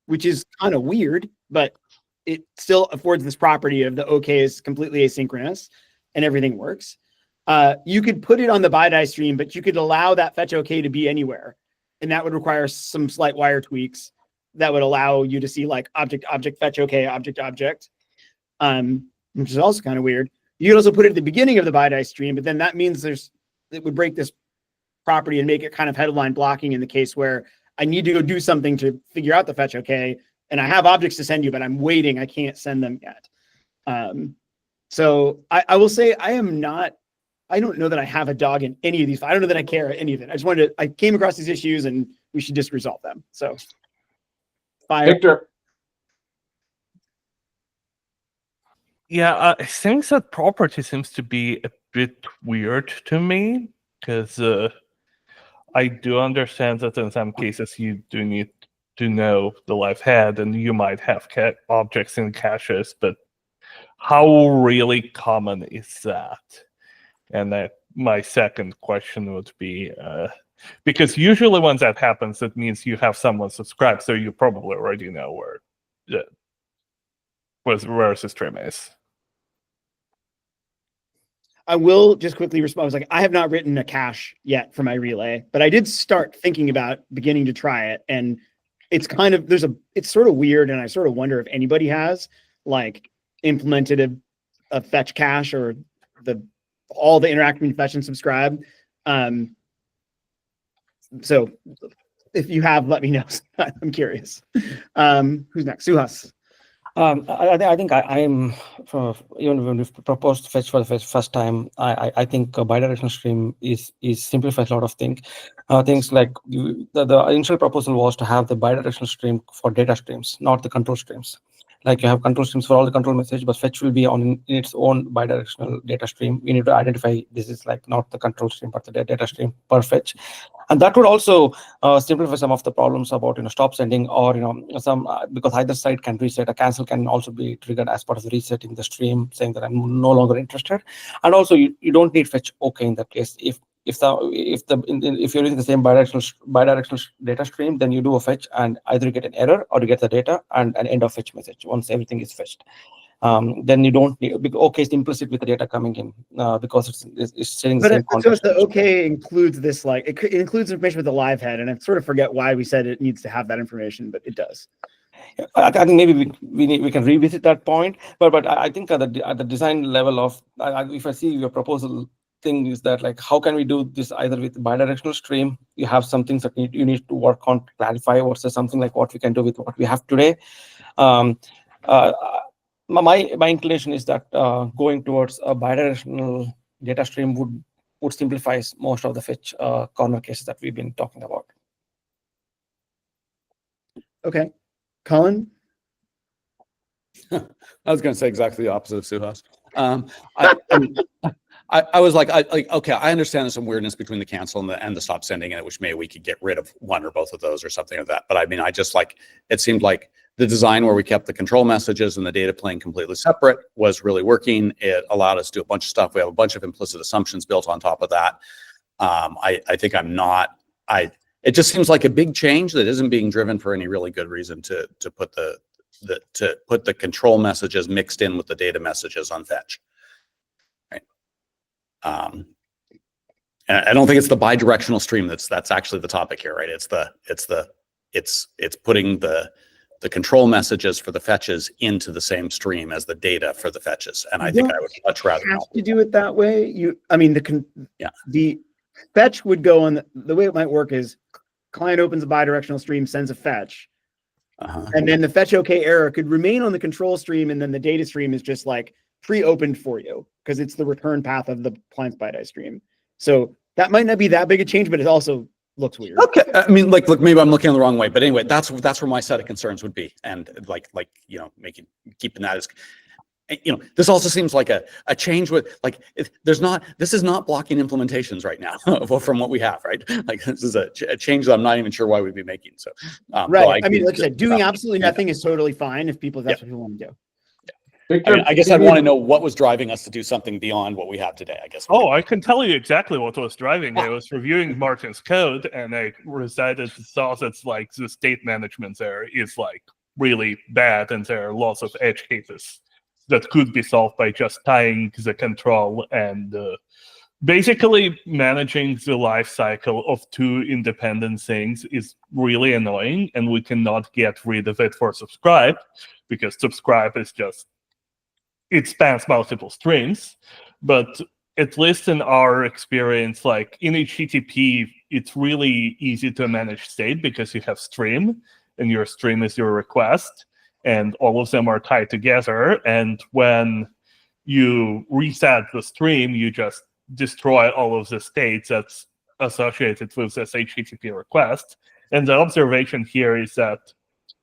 [SPEAKER 4] which is kind of weird, but it still affords this property of the okay is completely asynchronous and everything works. You could put it on the BIDI stream, but you could allow that fetch okay to be anywhere. And that would require some slight wire tweaks that would allow you to see like object, fetch okay, object, which is also kind of weird. You could also put it at the beginning of the BIDI stream, but then that means it would break this property and make it kind of headline blocking in the case where I need to go do something to figure out the fetch okay, and I have objects to send you, but I'm waiting, I can't send them yet. So I will say I don't know that I have a dog in any of these. I don't know that I care any of it. I came across these issues and we should just resolve them. So
[SPEAKER 1] Victor.
[SPEAKER 3] Yeah, I think that property seems to be a bit weird to me because I do understand that in some cases you do need to know the live head and you might have objects in caches, but how really common is that? And my second question would be, because usually when that happens, it means you have someone subscribed, so you probably already know where the stream is.
[SPEAKER 4] I will just quickly respond. I was like, I have not written a cache yet for my relay, but I did start thinking about beginning to try it. And it's kind of, it's sort of weird. And I sort of wonder if anybody has like implemented a fetch cache or all the interact between fetch and subscribe. So if you have, let me know. I'm curious. Who's next? Suhas.
[SPEAKER 5] I think I'm even when we proposed fetch for the first time, I think a bidirectional stream is simplifies a lot of things. Things like the initial proposal was to have the bidirectional stream for data streams, not the control streams. Like you have control streams for all the control message, but fetch will be in its own bidirectional data stream. We need to identify this is like not the control stream, but the data stream per fetch. And that would also simplify some of the problems about stop sending or some because either side can reset. A cancel can also be triggered as part of the resetting the stream, saying that I'm no longer interested. And also you don't need fetch OK in that case. If you're using the same bidirectional data stream, then you do a fetch and either you get an error or you get the data and an end of fetch message once everything is fetched. Then you don't need OK is implicit with the data coming in because it's saying the same context.
[SPEAKER 4] So the OK includes this, like it includes information with the live head, and I sort of forget why we said it needs to have that information, but it does.
[SPEAKER 5] I think maybe we can revisit that point, but I think at the design level of if I see your proposal thing is that like how can we do this either with bidirectional stream? You have some things that you need to work on to clarify versus something like what we can do with what we have today. My inclination is that going towards a bidirectional data stream would simplify most of the fetch corner cases that we've been talking about.
[SPEAKER 4] Okay, Colin.
[SPEAKER 6] I was going to say exactly the opposite of Suhas. I was like, okay, I understand there's some weirdness between the cancel and the stop sending, and which maybe we could get rid of one or both of those or something like that. But I mean, I just like, it seemed like the design where we kept the control messages and the data plane completely separate was really working. It allowed us to do a bunch of stuff. We have a bunch of implicit assumptions built on top of that. I think it just seems like a big change that isn't being driven for any really good reason to put the control messages mixed in with the data messages on fetch. And I don't think it's the bidirectional stream that's actually the topic here, right? It's putting the control messages for the fetches into the same stream as the data for the fetches, and I think I would much rather
[SPEAKER 4] have to do it that way. The fetch would go on the way it might work is client opens a bidirectional stream, sends a fetch, and then the fetch OK error could remain on the control stream, and then the data stream is just like pre-opened for you because it's the return path of the client's BiDi stream. So that might not be that big a change, but it also looks weird.
[SPEAKER 6] Okay, I mean, like, look, maybe I'm looking the wrong way, but anyway, that's where my set of concerns would be, and keeping that as, this also seems like a change with this is not blocking implementations right now from what we have, right? Like this is a change that I'm not even sure why we'd be making. So
[SPEAKER 4] right, I mean, like I said, doing absolutely nothing is totally fine if that's what people want to do.
[SPEAKER 6] I guess I'd want to know what was driving us to do something beyond what we have today, I guess.
[SPEAKER 3] Oh, I can tell you exactly what was driving. I was reviewing Martin's code, and I saw that like the state management there is like really bad, and there are lots of edge cases that could be solved by just tying the control and basically managing the life cycle of two independent things is really annoying, and we cannot get rid of it for subscribe because subscribe is just, it spans multiple streams. But at least in our experience, like in HTTP, it's really easy to manage state because you have stream, and your stream is your request, and all of them are tied together. And when you reset the stream, you just destroy all of the states that's associated with this HTTP request. And the observation here is that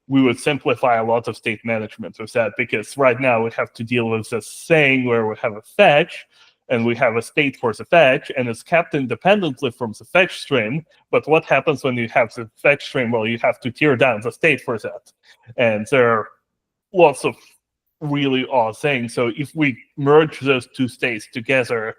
[SPEAKER 3] we would simplify a lot of state management with that, because right now we have to deal with this thing where we have a fetch, and we have a state for the fetch, and it's kept independently from the fetch stream. But what happens when you have the fetch stream? Well, you have to tear down the state for that. And there are lots of really odd things. So if we merge those two states together,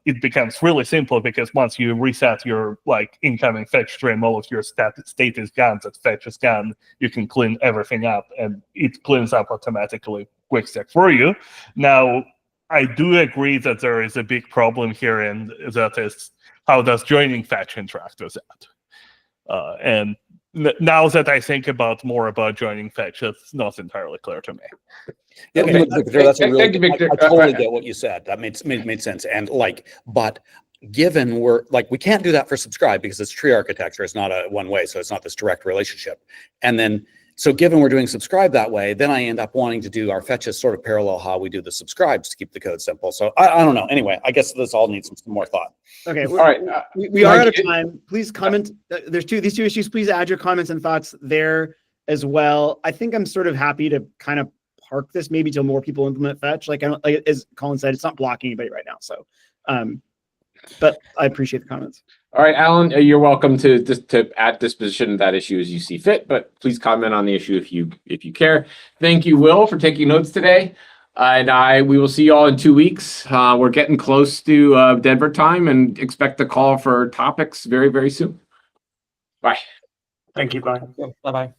[SPEAKER 3] it becomes really simple, because once you reset your incoming fetch stream, all of your state is gone, that fetch is gone. You can clean everything up, and it cleans up automatically QUIC for you. Now, I do agree that there is a big problem here, and that is, how does joining fetch interact with that? And now that I think more about joining fetch, it's not entirely clear to me.
[SPEAKER 6] Yeah,
[SPEAKER 1] Okay.
[SPEAKER 6] Victor, that's a
[SPEAKER 1] Thank
[SPEAKER 6] really,
[SPEAKER 1] you, Victor.
[SPEAKER 6] I totally get what you said. That made sense. And but given we can't do that for subscribe because it's tree architecture. It's not a one way, so it's not this direct relationship. And then, so given we're doing subscribe that way, then I end up wanting to do our fetches sort of parallel how we do the subscribes to keep the code simple. So I don't know. Anyway, I guess this all needs some more thought.
[SPEAKER 4] Okay,
[SPEAKER 1] All right.
[SPEAKER 4] we are
[SPEAKER 1] Mike,
[SPEAKER 4] out of time. Please comment. There's these two issues. Please add your comments and thoughts there as well. I think I'm sort of happy to kind of park this maybe till more people implement fetch. As Colin said, it's not blocking anybody right now. So, but I appreciate the comments.
[SPEAKER 1] All right, Alan, you're welcome to add disposition of that issue as you see fit, but please comment on the issue if you care. Thank you, Will, for taking notes today. And we will see you all in 2 weeks. We're getting close to Denver time, and expect a call for topics very, very soon. Bye.
[SPEAKER 2] Thank you, bye.
[SPEAKER 5] Bye-bye.